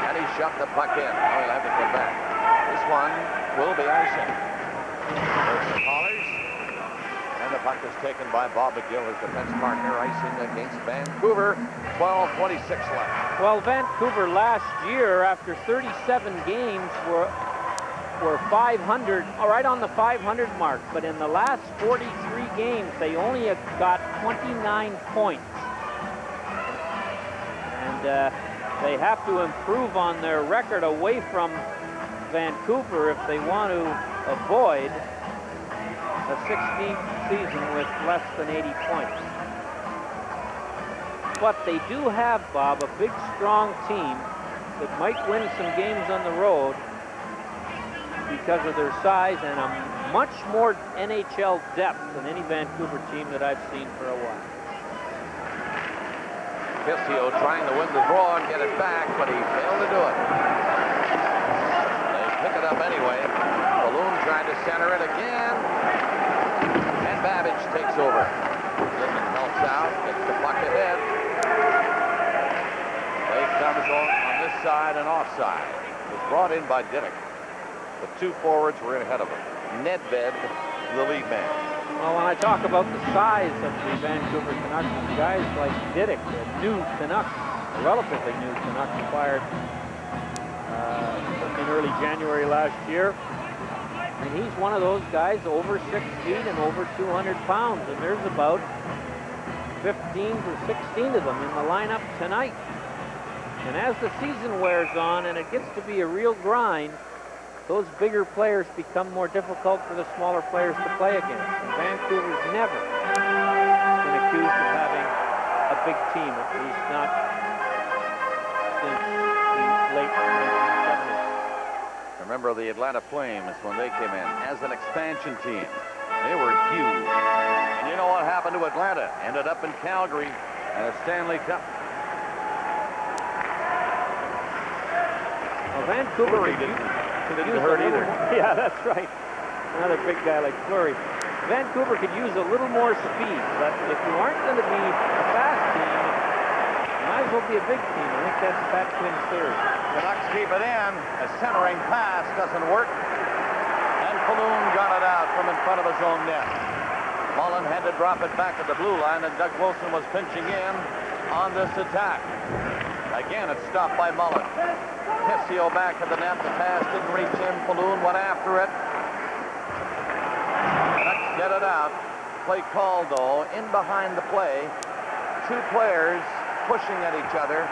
And he shot the puck in. Now he'll have to come back. This one will be icing. There's the callers. And the puck is taken by Bob McGill, his defense partner, icing against Vancouver. 12:26 left. Well, Vancouver last year, after 37 games, were 500, right on the 500 mark. But in the last 43 games, they only got 29 points. And they have to improve on their record away from Vancouver if they want to avoid a 16th season with less than 80 points. But they do have, Bob, a big, strong team that might win some games on the road because of their size and a much more NHL depth than any Vancouver team that I've seen for a while. Pissio trying to win the draw and get it back, but he failed to do it. They pick it up anyway. Balloon tried to center it again. And Babbage takes over. Linden helps out, gets the puck ahead. Play comes on this side and offside. It was brought in by Diddick. The two forwards were in ahead of him. Nedved, the lead man. Well, when I talk about the size of the Vancouver Canucks, guys like Diddick, a new Canuck, a relatively new Canuck, acquired in early January last year. And he's one of those guys over 6 feet and over 200 pounds. And there's about 15 to 16 of them in the lineup tonight. And as the season wears on and it gets to be a real grind, those bigger players become more difficult for the smaller players to play against. And Vancouver's never been accused of having a big team, at least not since the late 1970s. Remember the Atlanta Flames when they came in as an expansion team. They were huge. And you know what happened to Atlanta? Ended up in Calgary and a Stanley Cup. Well, Vancouver didn't hurt either. Yeah, that's right. Another big guy like Fleury. Vancouver could use a little more speed, but if you aren't going to be a fast team, you might as well be a big team. I think that's Pat Quinn's theory. Canucks keep it in. A centering pass doesn't work. And Falloon got it out from in front of his own net. Mullen had to drop it back at the blue line, and Doug Wilson was pinching in on this attack. Again, it's stopped by Mullen. Pissio back at the net. The pass didn't reach him. Falloon went after it. Canucks get it out. Play called, though, in behind the play. Two players pushing at each other.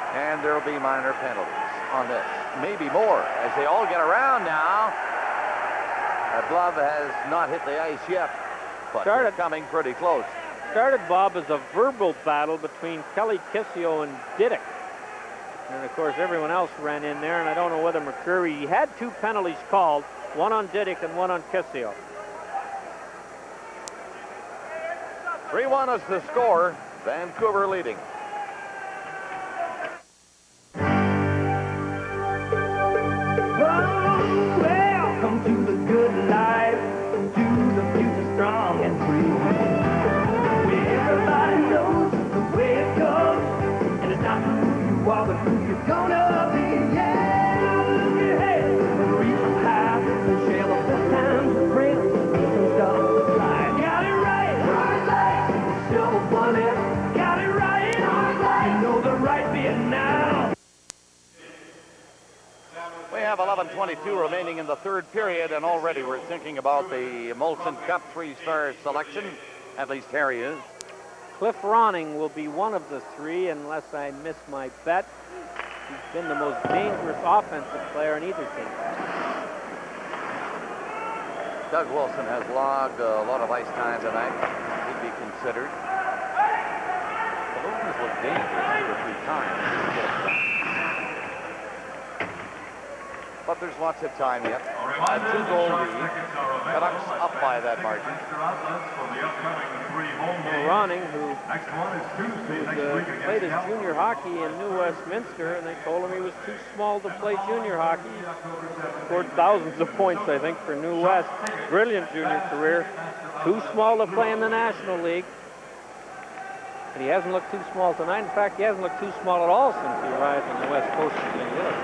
And there will be minor penalties on this. Maybe more as they all get around now. A glove has not hit the ice yet, but it's coming pretty close. Started, Bob, as a verbal battle between Kelly Kissio and Diddick. And, of course, everyone else ran in there, and I don't know whether McCreary... He had two penalties called, one on Diddick and one on Kissio. 3-1 is the score. Vancouver leading. Welcome to the good life, to the future strong and free. Where everybody knows the way it goes, and it's not who you are, but who you're gonna be. Yeah, look ahead, reach up high, and share the best times with friends. Some stuff to slide. Got it right, silver bullet. Got it right, you know the right bit now. We have 11:22 remaining in the third period, and already we're thinking about the Molson Cup 3-star selection. At least Harry is. Cliff Ronning will be one of the three, unless I miss my bet. He's been the most dangerous offensive player on either team. Doug Wilson has logged a lot of ice time tonight. He'd be considered. This looked dangerous for 3 times. But there's lots of time yet. A 2-goal lead. Canucks up by that margin. Ronning, who played his junior hockey in New Westminster, and they told him he was too small to play junior hockey. Scored thousands of points, I think, for New West. Brilliant junior career. Too small to play in the National League. But he hasn't looked too small tonight. In fact, he hasn't looked too small at all since he arrived on the West Coast of St. Louis.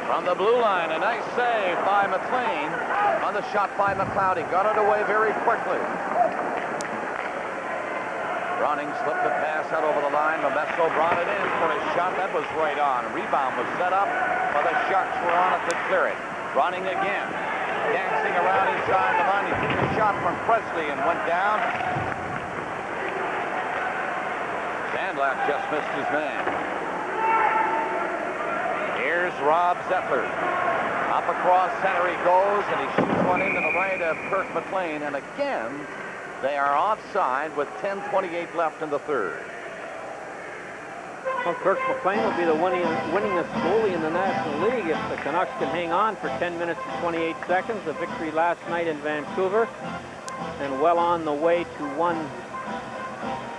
From the blue line, a nice save by McLean on the shot by McLeod. He got it away very quickly. Ronning slipped the pass out over the line. Momesso brought it in for a shot. That was right on. Rebound was set up, but the Sharks were on it to clear it. Ronning again, dancing around inside the line. He took a shot from Presley and went down. Sandlap just missed his man. Here's Rob Zettler. Up across center he goes, and he shoots one into the right of Kirk McLean. And again, they are offside with 10:28 left in the third. Well, Kirk McLean will be the winningest goalie in the National League if the Canucks can hang on for 10 minutes and 28 seconds. A victory last night in Vancouver, and well on the way to one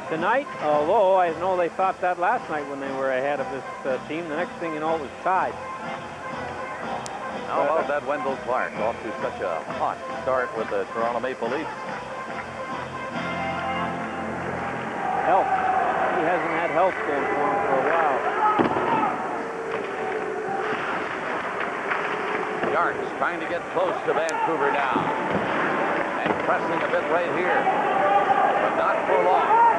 tonight, although I know they thought that last night when they were ahead of this team. The next thing you know, it was tied. How about that Wendell Clark off to such a hot start with the Toronto Maple Leafs? Health. He hasn't had health going for him for a while. Sharks trying to get close to Vancouver now. And pressing a bit right here. But not for long.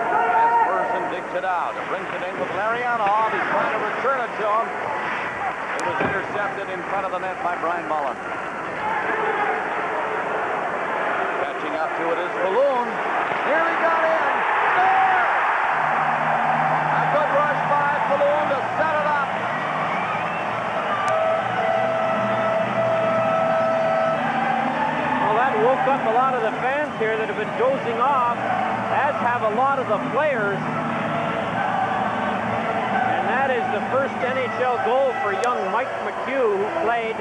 Digs it out and brings it in with Larionov. He's trying to return it to him. It was intercepted in front of the net by Brian Mullen. Catching up to it is Balloon. Nearly got in. There! A good rush by Balloon to set it up. Well, that woke up a lot of the fans here that have been dozing off, as have a lot of the players. That is the first NHL goal for young Mike McHugh, who played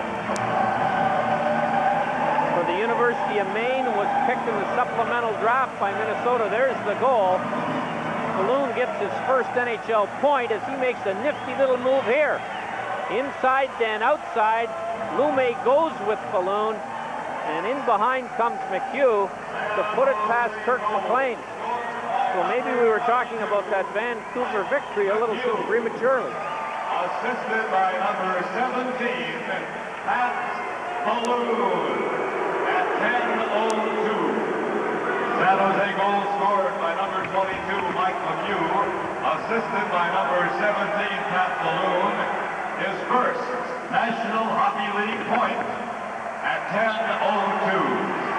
for the University of Maine, was picked in the supplemental draft by Minnesota. There's the goal. Balloon gets his first NHL point as he makes a nifty little move here. Inside, then outside. Lume goes with Balloon, and in behind comes McHugh to put it past Kirk McLean. So maybe we were talking about that Vancouver victory a little too prematurely. Assisted by number 17, Pat Balloon at 10:02. San Jose goal scored by number 22, Mike McHugh. Assisted by number 17, Pat Balloon. His first National Hockey League point at 10:02.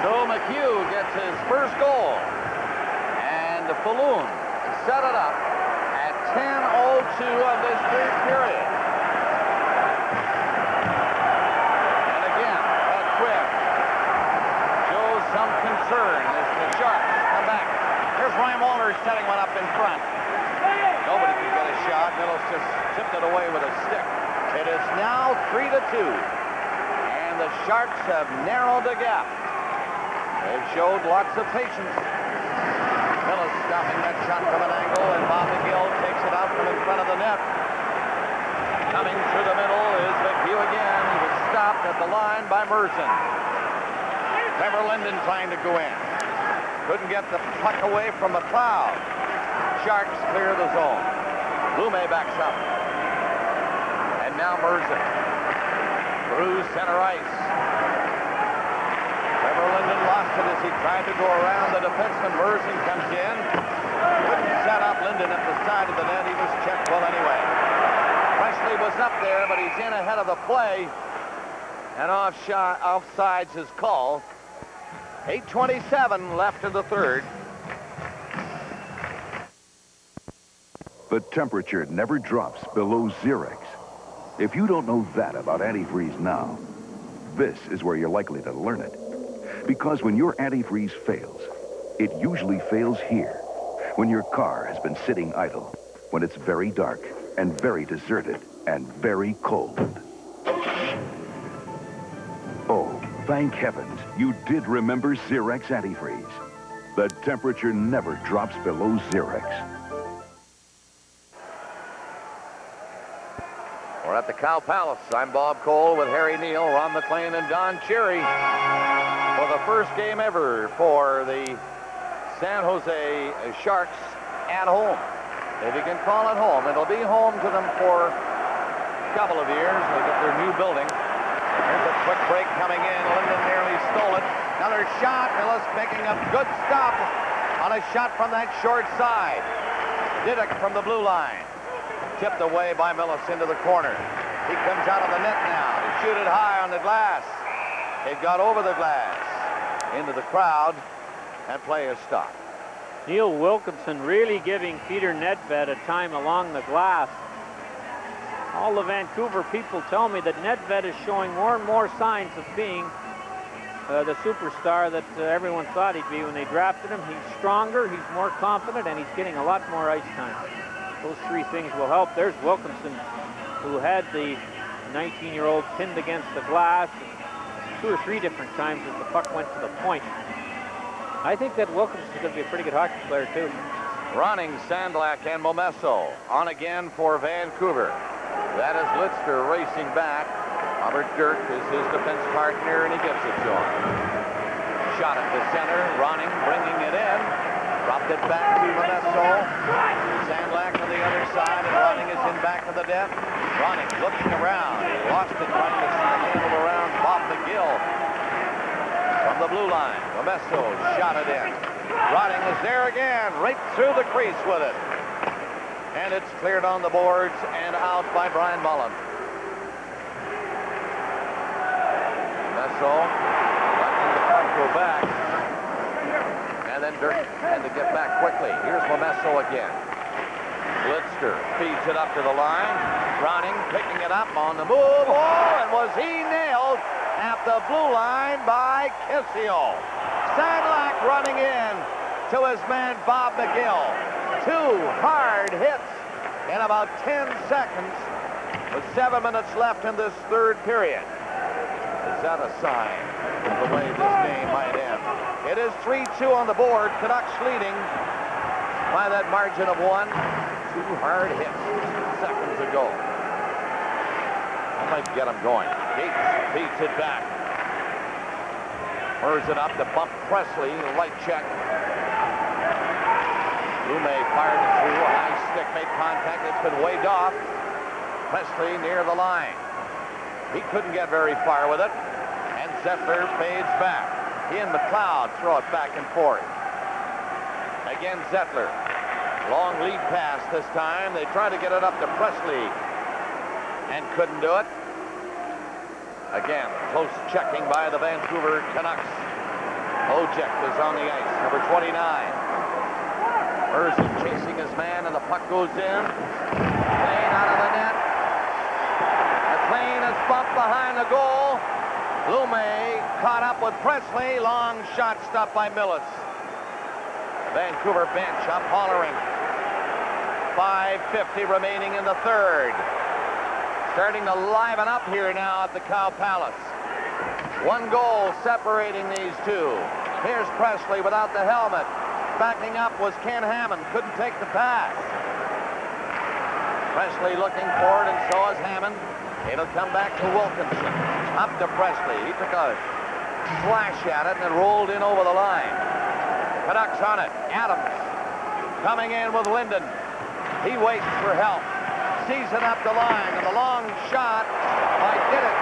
So McHugh gets his first goal, and Falloon set it up at 10:02 of this third period. And again, that Quibb shows some concern as the Sharks come back. Here's Ryan Walters setting one up in front. Nobody can get a shot. Mills just tipped it away with a stick. It is now 3-2, and the Sharks have narrowed the gap. They've showed lots of patience. Millis stopping that shot from an angle, and Bob McGill takes it out from in front of the net. Coming through the middle is McHugh again. He was stopped at the line by Merson. Trevor Linden trying to go in. Couldn't get the puck away from McLeod. Sharks clear the zone. Lume backs up. And now Merson. Through center ice. Trevor Linden lost it as he tried to go around the defenseman. Merson comes in. Couldn't set up Linden at the side of the net. He was checked well anyway. Presley was up there, but he's in ahead of the play. And offsides his call. 8:27 left in the third. The temperature never drops below Xerex. If you don't know that about antifreeze now, this is where you're likely to learn it. Because when your antifreeze fails, It usually fails here, when your car has been sitting idle, when it's very dark and very deserted and very cold. Oh, thank heavens, you did remember Xerex Antifreeze. The temperature never drops below Xerex. We're at the Cow Palace. I'm Bob Cole with Harry Neal, Ron McLean, and Don Cherry for the first game ever for the San Jose Sharks at home. If you can call it home, it'll be home to them for a couple of years. They get their new building. Here's a quick break coming in. Linden nearly stole it. Another shot. Millis making a good stop on a shot from that short side. Didak from the blue line. Tipped away by Millis into the corner. He comes out of the net now to shoot it high on the glass. It got over the glass into the crowd, and play is stopped. Neil Wilkinson really giving Peter Nedved a time along the glass. All the Vancouver people tell me that Nedved is showing more and more signs of being the superstar that everyone thought he'd be when they drafted him. He's stronger, he's more confident, and he's getting a lot more ice time. Those three things will help. There's Wilkinson, who had the 19-year-old pinned against the glass 2 or 3 different times as the puck went to the point. I think that Wilkinson's going to be a pretty good hockey player, too. Ronning, Sandlak, and Momesso on again for Vancouver. That is Litzker racing back. Robert Dirk is his defense partner, and he gets it to him. Shot at the center. Ronning bringing it in. Dropped it back to Momesso. Sandlak on the other side, and Ronning is in back of the net. Ronning looking around. He lost it trying to handle around Bob McGill from the blue line. Momesso shot it in. Ronning is there again, right through the crease with it. And it's cleared on the boards and out by Brian Mullen. Momesso letting the puck go back. And then Dirk had to get back quickly. Here's Momesso again. Litzker feeds it up to the line. Ronning picking it up on the move. Oh, and was he nailed at the blue line by Kissio. Sandlak running in to his man Bob McGill. 2 hard hits in about 10 seconds with 7 minutes left in this third period. Is that a sign of the way this game might end? It is 3-2 on the board. Canucks leading by that margin of 1. 2 hard hits 2 seconds ago. That might get him going. Gates beats it back. Furs it up to bump Presley. Right check. Lume fired it through. A high stick made contact. It's been waved off. Presley near the line. He couldn't get very far with it. And Zettler fades back. He and McLeod throw it back and forth. Again, Zettler. Long lead pass this time. They try to get it up to Presley and couldn't do it. Again, close checking by the Vancouver Canucks. Ojek is on the ice, number 29. Erzin chasing his man, and the puck goes in. McLean out of the net. McLean is bumped behind the goal. Lume caught up with Presley. Long shot stopped by Millis. Vancouver bench up hollering. 5:50 remaining in the third. Starting to liven up here now at the Cow Palace. 1 goal separating these two. Here's Presley without the helmet. Backing up was Ken Hammond. Couldn't take the pass. Presley looking forward, and so is Hammond. It'll come back to Wilkinson. Up to Presley. He took a slash at it, and it rolled in over the line. Canucks on it. Adams coming in with Linden. He waits for help. Sees it up the line, and the long shot by Didak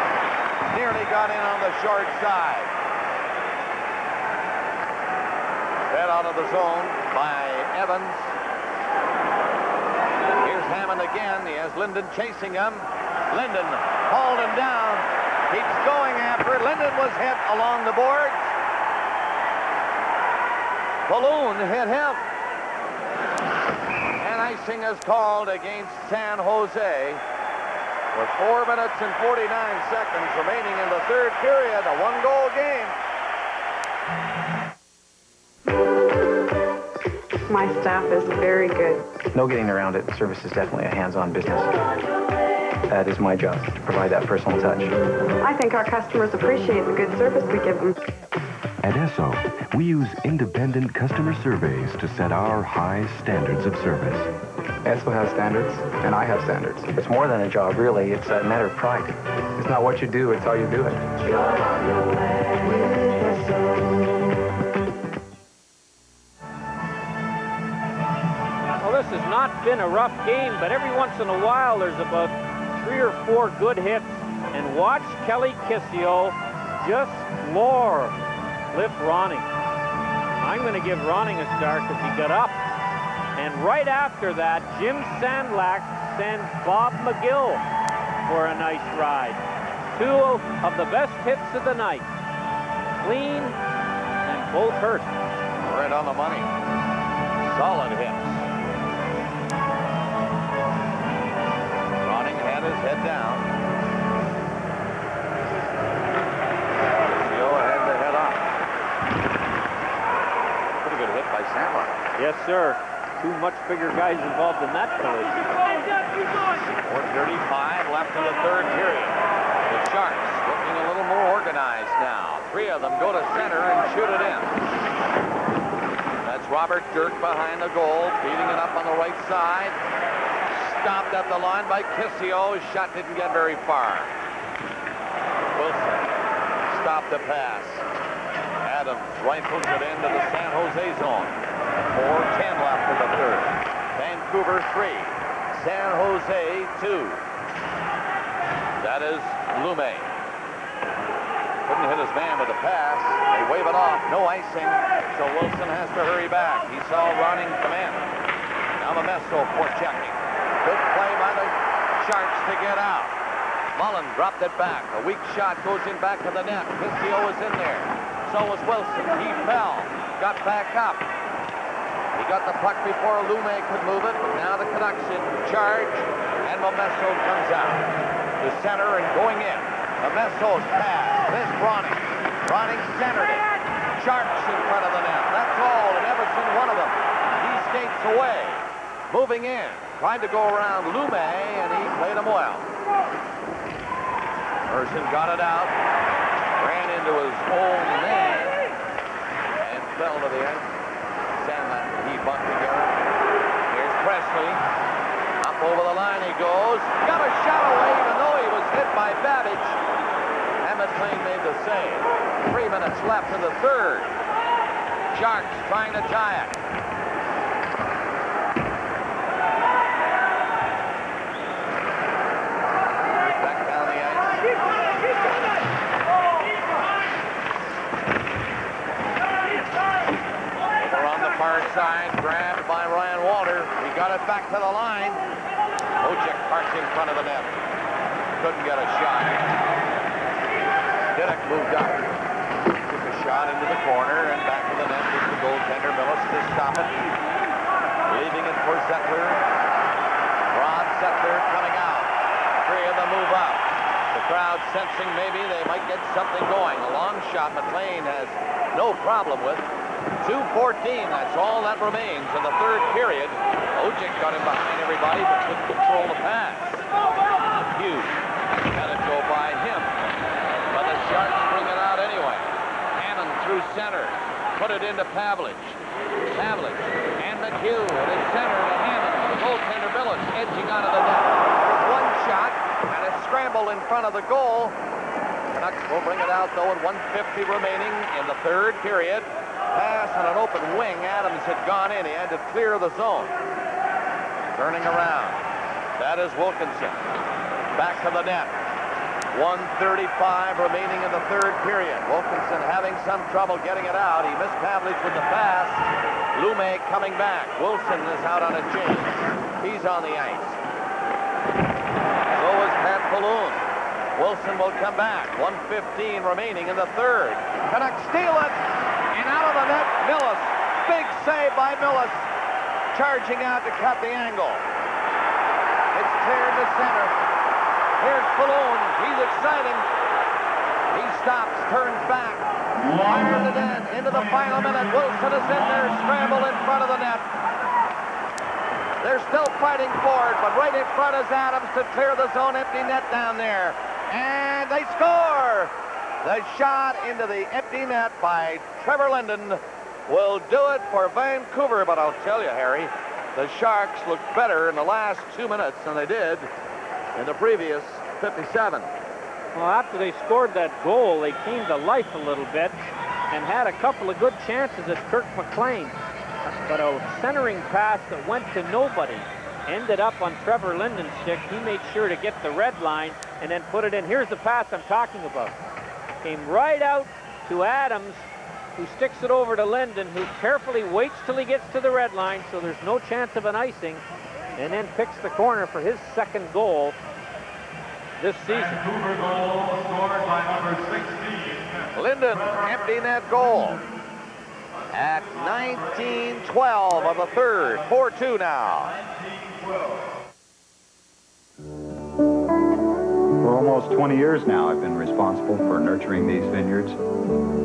nearly got in on the short side. Fed out of the zone by Evans. Here's Hammond again. He has Linden chasing him. Linden hauled him down. Keeps going after it. Linden was hit along the boards. Balloon hit him. And icing is called against San Jose with 4 minutes and 49 seconds remaining in the third period. A 1-goal game. My staff is very good. No getting around it. Service is definitely a hands-on business. That is my job, to provide that personal touch. I think our customers appreciate the good service we give them. At Esso, we use independent customer surveys to set our high standards of service. Esso has standards, and I have standards. It's more than a job, really. It's a matter of pride. It's not what you do, it's how you do it. Well, this has not been a rough game, but every once in a while there's about 3 or 4 good hits. And watch Kelly Kissio just floor lift Ronning. I'm going to give Ronning a star because he got up. And right after that, Jim Sandlak sends Bob McGill for a nice ride. 2 of the best hits of the night. Clean and both hurt. Right on the money. Solid hits. Ronning had his head down. Kissio had the head up. Pretty good hit by Sandlak. Yes, sir. 2 much bigger guys involved in that collision. 4:35 left in the third period. The Sharks looking a little more organized now. 3 of them go to center and shoot it in. That's Robert Dirk behind the goal, feeding it up on the right side. Stopped at the line by Kissio. His shot didn't get very far. Wilson stopped the pass. Adams rifles it into the San Jose zone. 4:10 left in the third. Vancouver 3, San Jose 2. That is Lume. Couldn't hit his man with the pass. They wave it off. No icing. So Wilson has to hurry back. He saw Ronning come in. Now Momesso forechecking. Good play by the Sharks to get out. Mullen dropped it back. A weak shot goes in back to the net. Kissio was in there. So was Wilson. He fell. Got back up. He got the puck before Lume could move it. Now the Canucks in charge. And Momesso comes out. To center and going in. Momesso's pass. This Ronning. Ronning centered it. Sharks in front of the net. That's all. And Everson, one of them. He skates away. Moving in. Tried to go around Lume, and he played him well. Merson got it out. Ran into his own man. And fell to the ice. Sandlak and he bunked together. Here's Presley. Up over the line he goes. Got a shot away, even though he was hit by Babbage. And McLean made the save. 3 minutes left in the third. Sharks trying to tie it. Back down the ice. Over on the far side, grabbed by Ryan Walter. He got it back to the line. Ojek parked in front of the net. Couldn't get a shot. Diddick moved up. Took a shot into the corner and back to the net with the goaltender Millis to stop it. Leaving it for Zettler. Rod Zettler coming out. 3 of them move up. The crowd sensing maybe they might get something going. A long shot McLean has no problem with. 2:14, that's all that remains in the third period. Ojek got him behind everybody, but couldn't control the pass. Hughes had it go by him. But the Sharks bring it out anyway. Hannon through center. Put it into Pavlich. Pavlich and McHugh. It is center to Hannon. The goaltender Millis edging out of the net. There's one shot and a scramble in front of the goal. Canucks will bring it out though, and 1:50 remaining in the third period. Pass on an open wing. Adams had gone in. He had to clear the zone. Turning around. That is Wilkinson. Back to the net. 1:35 remaining in the third period. Wilkinson having some trouble getting it out. He missed Pavlich with the pass. Lume coming back. Wilson is out on a change. He's on the ice. So is Pat Falloon. Wilson will come back. 1:15 remaining in the third. Canucks steal it. And out of the net, Millis. Big save by Millis. Charging out to cut the angle. It's cleared to center. Here's Falloon. He's exciting. He stops, turns back. Fired it into the final minute. Wilson is in there, scramble in front of the net. They're still fighting for it, but right in front is Adams to clear the zone empty net down there. And they score! The shot into the empty net by Trevor Linden will do it for Vancouver, but I'll tell you, Harry, the Sharks looked better in the last 2 minutes than they did in the previous 57. Well, after they scored that goal, they came to life a little bit and had a couple of good chances at Kirk McLean. But a centering pass that went to nobody ended up on Trevor Linden's stick. He made sure to get the red line and then put it in. Here's the pass I'm talking about. Came right out to Adams, who sticks it over to Linden, who carefully waits till he gets to the red line so there's no chance of an icing, and then picks the corner for his second goal this season. Vancouver goal scored by number 16. Linden, empty net goal at 19:12 of the third. 4-2 now. For almost 20 years now, I've been responsible for nurturing these vineyards.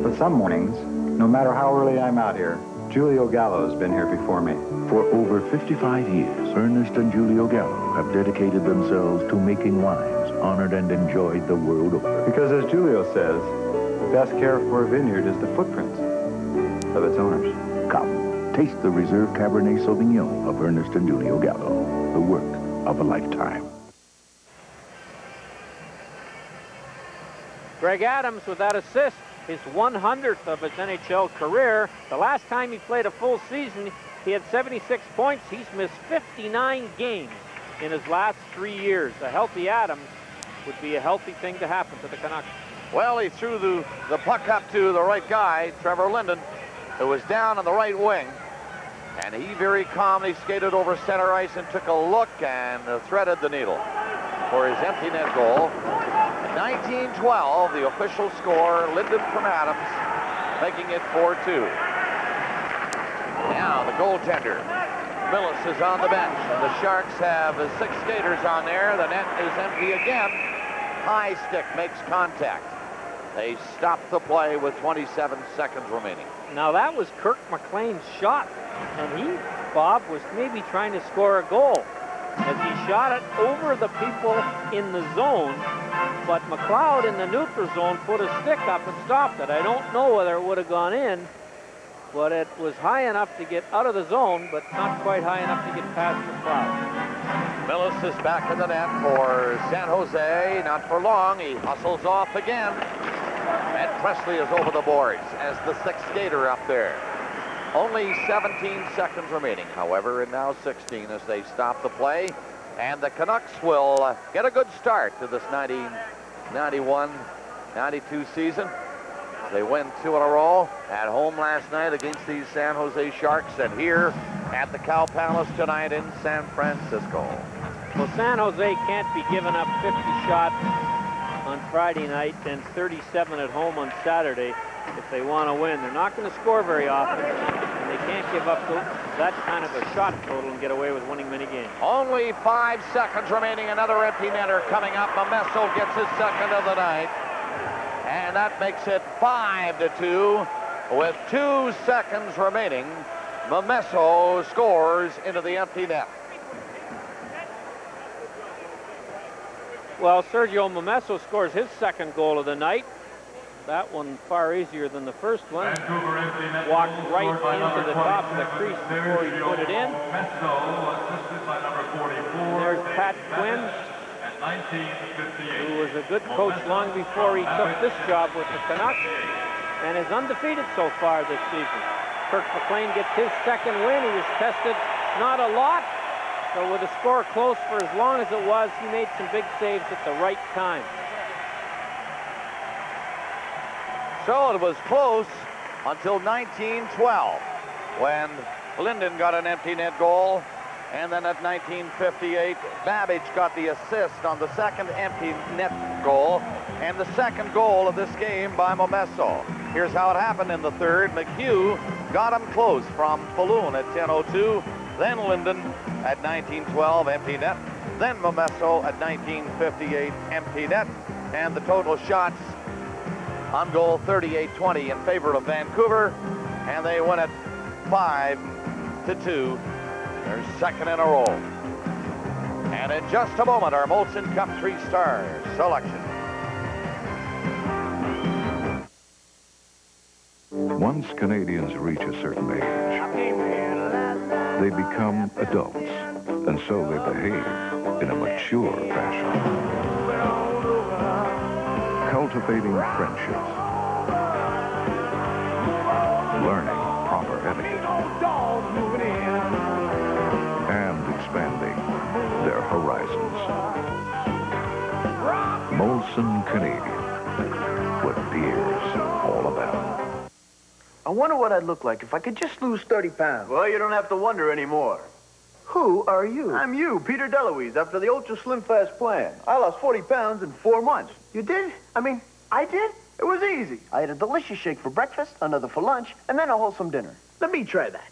But some mornings, no matter how early I'm out here, Julio Gallo's been here before me. For over 55 years, Ernest and Julio Gallo have dedicated themselves to making wines honored and enjoyed the world over. Because as Julio says, the best care for a vineyard is the footprints of its owners. Come, taste the Reserve Cabernet Sauvignon of Ernest and Julio Gallo, the work of a lifetime. Greg Adams with that assist, his 100th of his NHL career. The last time he played a full season, he had 76 points. He's missed 59 games in his last 3 years. A healthy Adams would be a healthy thing to happen to the Canucks. Well, he threw the puck up to the right guy, Trevor Linden, who was down on the right wing. And he very calmly skated over center ice and took a look and threaded the needle for his empty net goal. 1912, the official score, Linden from Adams, making it 4-2. Now the goaltender, Millis, is on the bench, and the Sharks have 6 skaters on there. The net is empty again. High stick makes contact. They stop the play with 27 seconds remaining. Now that was Kirk McLean's shot, and he, Bob, was maybe trying to score a goal as he shot it over the people in the zone, but McLeod in the neutral zone put a stick up and stopped it. I don't know whether it would have gone in, but it was high enough to get out of the zone, but not quite high enough to get past McLeod. Millis is back in the net for San Jose. Not for long. He hustles off again. And Presley is over the boards as the 6th skater up there. Only 17 seconds remaining, however, and now 16 as they stop the play. And the Canucks will get a good start to this 1991-92 season. They win 2 in a row at home last night against these San Jose Sharks, and here at the Cow Palace tonight in San Francisco. Well, San Jose can't be giving up 50 shots on Friday night and 37 at home on Saturday if they want to win. They're not going to score very often, and they can't give up that kind of a shot total and get away with winning many games. Only 5 seconds remaining. Another empty netter coming up. Momesso gets his second of the night, and that makes it 5-2 with 2 seconds remaining. Momesso scores into the empty net. Well, Sergio Momesso scores his second goal of the night. That one far easier than the first one. Walked right into the top of the crease before he put it in. There's Pat Quinn, who was a good coach long before he took this job with the Canucks and is undefeated so far this season. Kirk McLean gets his second win. He was tested not a lot, so with the score close for as long as it was, he made some big saves at the right time. So it was close until 1912 when Linden got an empty net goal, and then at 1958 Babbage got the assist on the second empty net goal and the second goal of this game by Momesso. Here's how it happened in the third. McHugh got him close from Falloon at 10:02, then Linden at 1912 empty net, then Momesso at 1958 empty net, and the total shots On goal, 38-20 in favor of Vancouver, and they win it 5-2. Their second in a row. And in just a moment, our Molson Cup 3-star selection. Once Canadians reach a certain age, they become adults, and so they behave in a mature fashion. Cultivating friendships, learning proper etiquette, and expanding their horizons. Molson Canadian, what beer's all about. I wonder what I'd look like if I could just lose 30 pounds. Well, you don't have to wonder anymore. Who are you? I'm you, Peter DeLuise, after the Ultra Slim Fast plan. I lost 40 pounds in 4 months. You did? I mean, I did? It was easy. I had a delicious shake for breakfast, another for lunch, and then a wholesome dinner. Let me try that.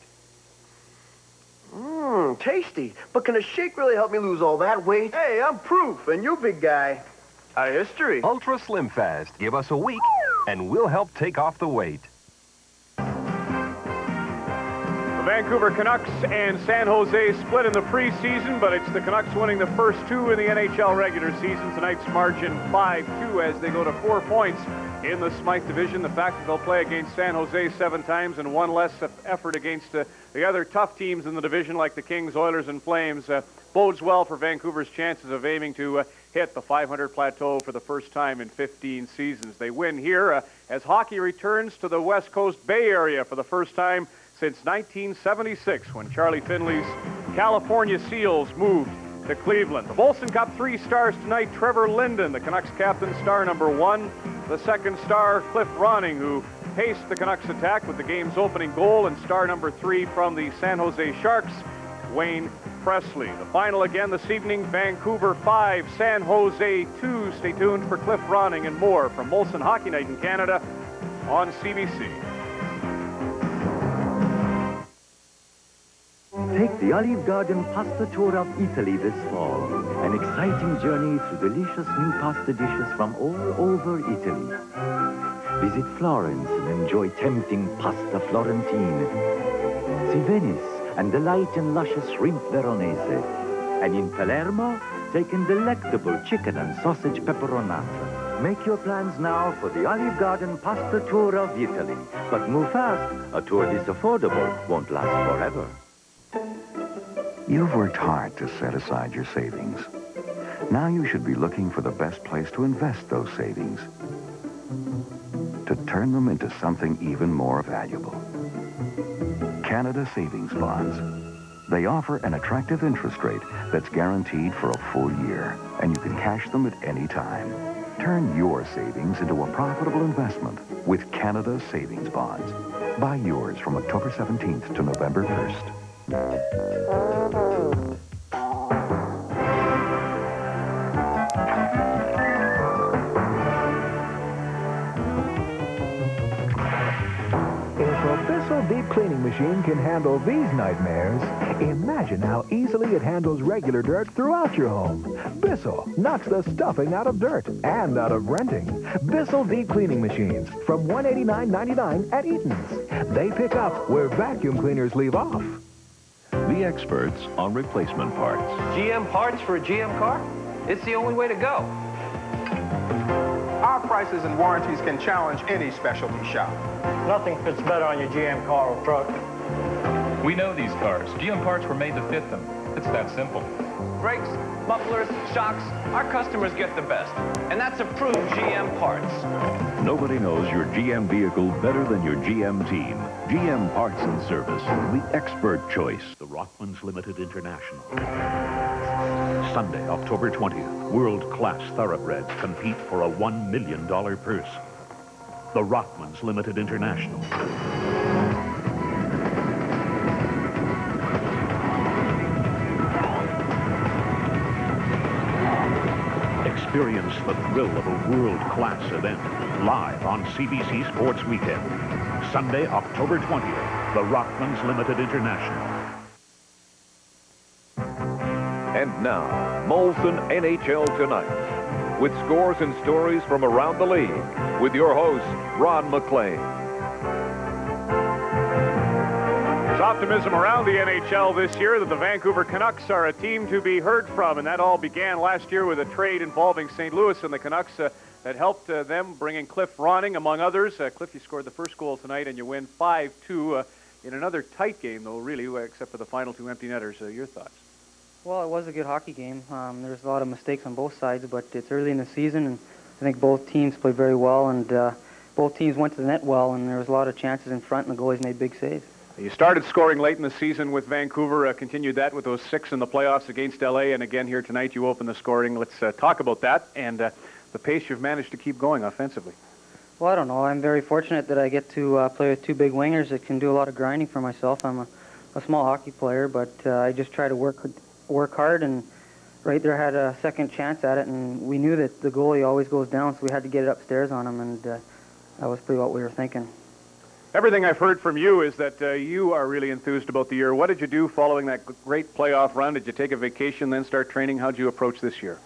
Mmm, tasty. But can a shake really help me lose all that weight? Hey, I'm proof, and you, big guy, are history. Ultra Slim Fast. Give us a week, and we'll help take off the weight. The Vancouver Canucks and San Jose split in the preseason, but it's the Canucks winning the first 2 in the NHL regular season. Tonight's margin 5-2 as they go to 4 points in the Smythe division. The fact that they'll play against San Jose 7 times and 1 less effort against the other tough teams in the division like the Kings, Oilers, and Flames bodes well for Vancouver's chances of aiming to hit the 500 plateau for the first time in 15 seasons. They win here as hockey returns to the West Coast Bay Area for the first time since 1976 when Charlie Finley's California Seals moved to Cleveland. The Molson Cup 3 stars tonight. Trevor Linden, the Canucks captain, star number 1. The second star, Cliff Ronning, who paced the Canucks attack with the game's opening goal, and star number 3 from the San Jose Sharks, Wayne Presley. The final again this evening, Vancouver 5, San Jose 2. Stay tuned for Cliff Ronning and more from Molson Hockey Night in Canada on CBC. Take the Olive Garden pasta tour of Italy this fall. An exciting journey through delicious new pasta dishes from all over Italy. Visit Florence and enjoy tempting pasta Florentine. See Venice and delight in luscious shrimp Veronese. And in Palermo, take in delectable chicken and sausage pepperonata. Make your plans now for the Olive Garden pasta tour of Italy. But move fast. A tour this affordable won't last forever. You've worked hard to set aside your savings. Now you should be looking for the best place to invest those savings. To turn them into something even more valuable. Canada Savings Bonds. They offer an attractive interest rate that's guaranteed for a full year, and you can cash them at any time. Turn your savings into a profitable investment with Canada Savings Bonds. Buy yours from October 17th to November 1st. Deep cleaning machine can handle these nightmares. Imagine how easily it handles regular dirt throughout your home. Bissell knocks the stuffing out of dirt and out of renting. Bissell deep cleaning machines from $189.99 at Eaton's. They pick up where vacuum cleaners leave off. The experts on replacement parts. GM parts for a GM car? It's the only way to go. Our prices and warranties can challenge any specialty shop. Nothing fits better on your GM car or truck. We know these cars. GM parts were made to fit them. It's that simple. Brakes, mufflers, shocks, our customers get the best. And that's approved GM parts. Nobody knows your GM vehicle better than your GM team. GM Parts and Service, the expert choice. The Rockmans Limited International. Sunday, October 20th, world-class thoroughbreds compete for a $1 million purse. The Rockmans Limited International. Experience the thrill of a world-class event live on CBC Sports Weekend. Sunday, October 20th, the Rockmans Limited International. And now, Molson NHL Tonight. with scores and stories from around the league with your host, Ron McLean. There's optimism around the NHL this year that the Vancouver Canucks are a team to be heard from, and that all began last year with a trade involving St. Louis and the Canucks that helped them bring in Cliff Ronning, among others. Cliff, you scored the first goal tonight, and you win 5-2 in another tight game, though, really, except for the final two empty netters. Your thoughts? Well, it was a good hockey game. There's a lot of mistakes on both sides, but it's early in the season, and I think both teams played very well, and both teams went to the net well, and there was a lot of chances in front, and the goalies made big saves. You started scoring late in the season with Vancouver, continued that with those 6 in the playoffs against L.A., and again here tonight you opened the scoring. Let's talk about that and the pace you've managed to keep going offensively. Well, I don't know. I'm very fortunate that I get to play with 2 big wingers that can do a lot of grinding for myself. I'm a small hockey player, but I just try to work hard, and right there I had a second chance at it, and we knew that the goalie always goes down, so we had to get it upstairs on him, and that was pretty what we were thinking. Everything I've heard from you is that you are really enthused about the year. What did you do following that great playoff run? Did you take a vacation, then start training? How did you approach this year?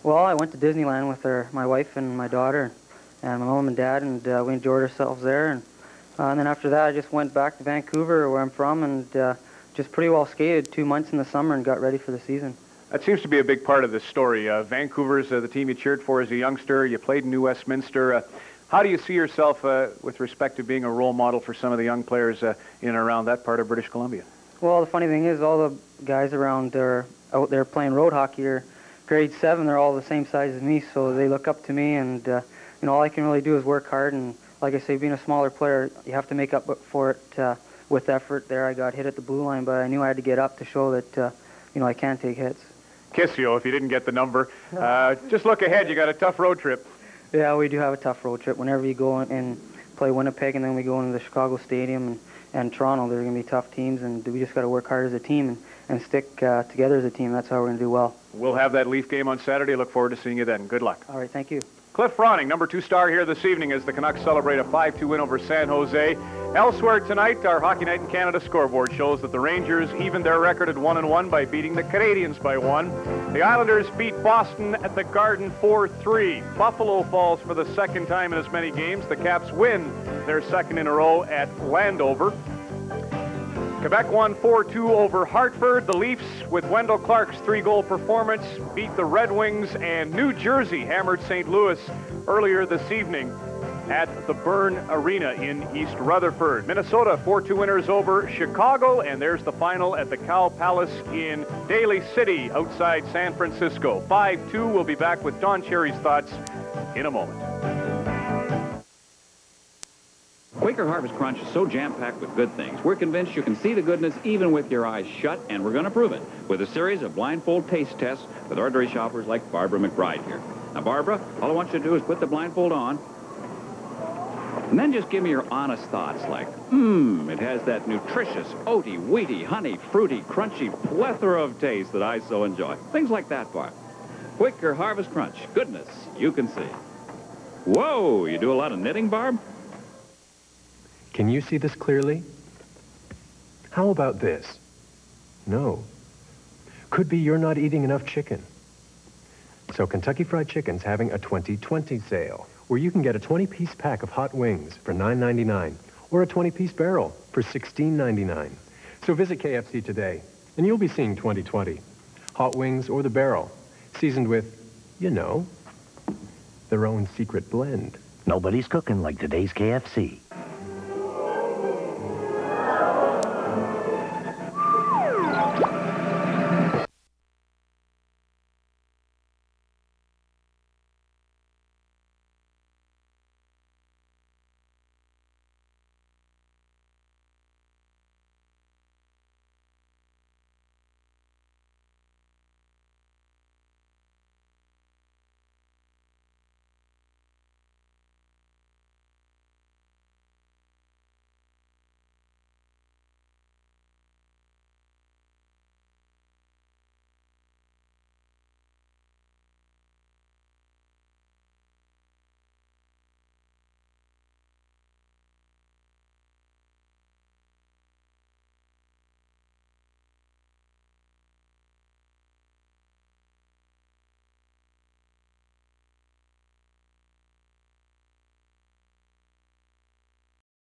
Well, I went to Disneyland with my wife and my daughter and my mom and dad, and we enjoyed ourselves there. And then after that, I just went back to Vancouver, where I'm from, and just pretty well skated 2 months in the summer and got ready for the season. That seems to be a big part of this story. Vancouver's the team you cheered for as a youngster. You played in New Westminster. How do you see yourself with respect to being a role model for some of the young players in and around that part of British Columbia? Well, the funny thing is all the guys around there out there playing road hockey are grade 7. They're all the same size as me, so they look up to me, and all I can really do is work hard. And like I say, being a smaller player, you have to make up for it with effort. There I got hit at the blue line, but I knew I had to get up to show that I can take hits. Kiss you if you didn't get the number. Just look ahead. You got a tough road trip. Yeah, we do have a tough road trip. Whenever you go and play Winnipeg, and then we go into the Chicago Stadium and Toronto, they're going to be tough teams, and we just got to work hard as a team and stick together as a team. That's how we're going to do well. We'll have that Leaf game on Saturday. Look forward to seeing you then. Good luck. All right, thank you. Cliff Ronning, number 2 star here this evening as the Canucks celebrate a 5-2 win over San Jose. Elsewhere tonight, our Hockey Night in Canada scoreboard shows that the Rangers evened their record at 1-1 by beating the Canadiens by 1. The Islanders beat Boston at the Garden 4-3. Buffalo falls for the second time in as many games. The Caps win their second in a row at Landover. Quebec won 4-2 over Hartford. The Leafs, with Wendell Clark's 3-goal performance, beat the Red Wings, and New Jersey hammered St. Louis earlier this evening at the Byrne Arena in East Rutherford. Minnesota, 4-2 winners over Chicago, and there's the final at the Cow Palace in Daly City outside San Francisco. 5-2. We'll be back with Don Cherry's thoughts in a moment. Quaker Harvest Crunch is so jam-packed with good things. We're convinced you can see the goodness even with your eyes shut, and we're going to prove it with a series of blindfold taste tests with ordinary shoppers like Barbara McBride here. Now, Barbara, all I want you to do is put the blindfold on, and then just give me your honest thoughts like, it has that nutritious, oaty, wheaty, honey, fruity, crunchy plethora of taste that I so enjoy. Things like that, Barb. Quaker Harvest Crunch. Goodness you can see. Whoa, you do a lot of knitting, Barb? Can you see this clearly? How about this? No. Could be you're not eating enough chicken. So Kentucky Fried Chicken's having a 2020 sale, where you can get a 20-piece pack of hot wings for $9.99, or a 20-piece barrel for $16.99. So visit KFC today, and you'll be seeing 2020. Hot wings or the barrel, seasoned with, their own secret blend. Nobody's cooking like today's KFC.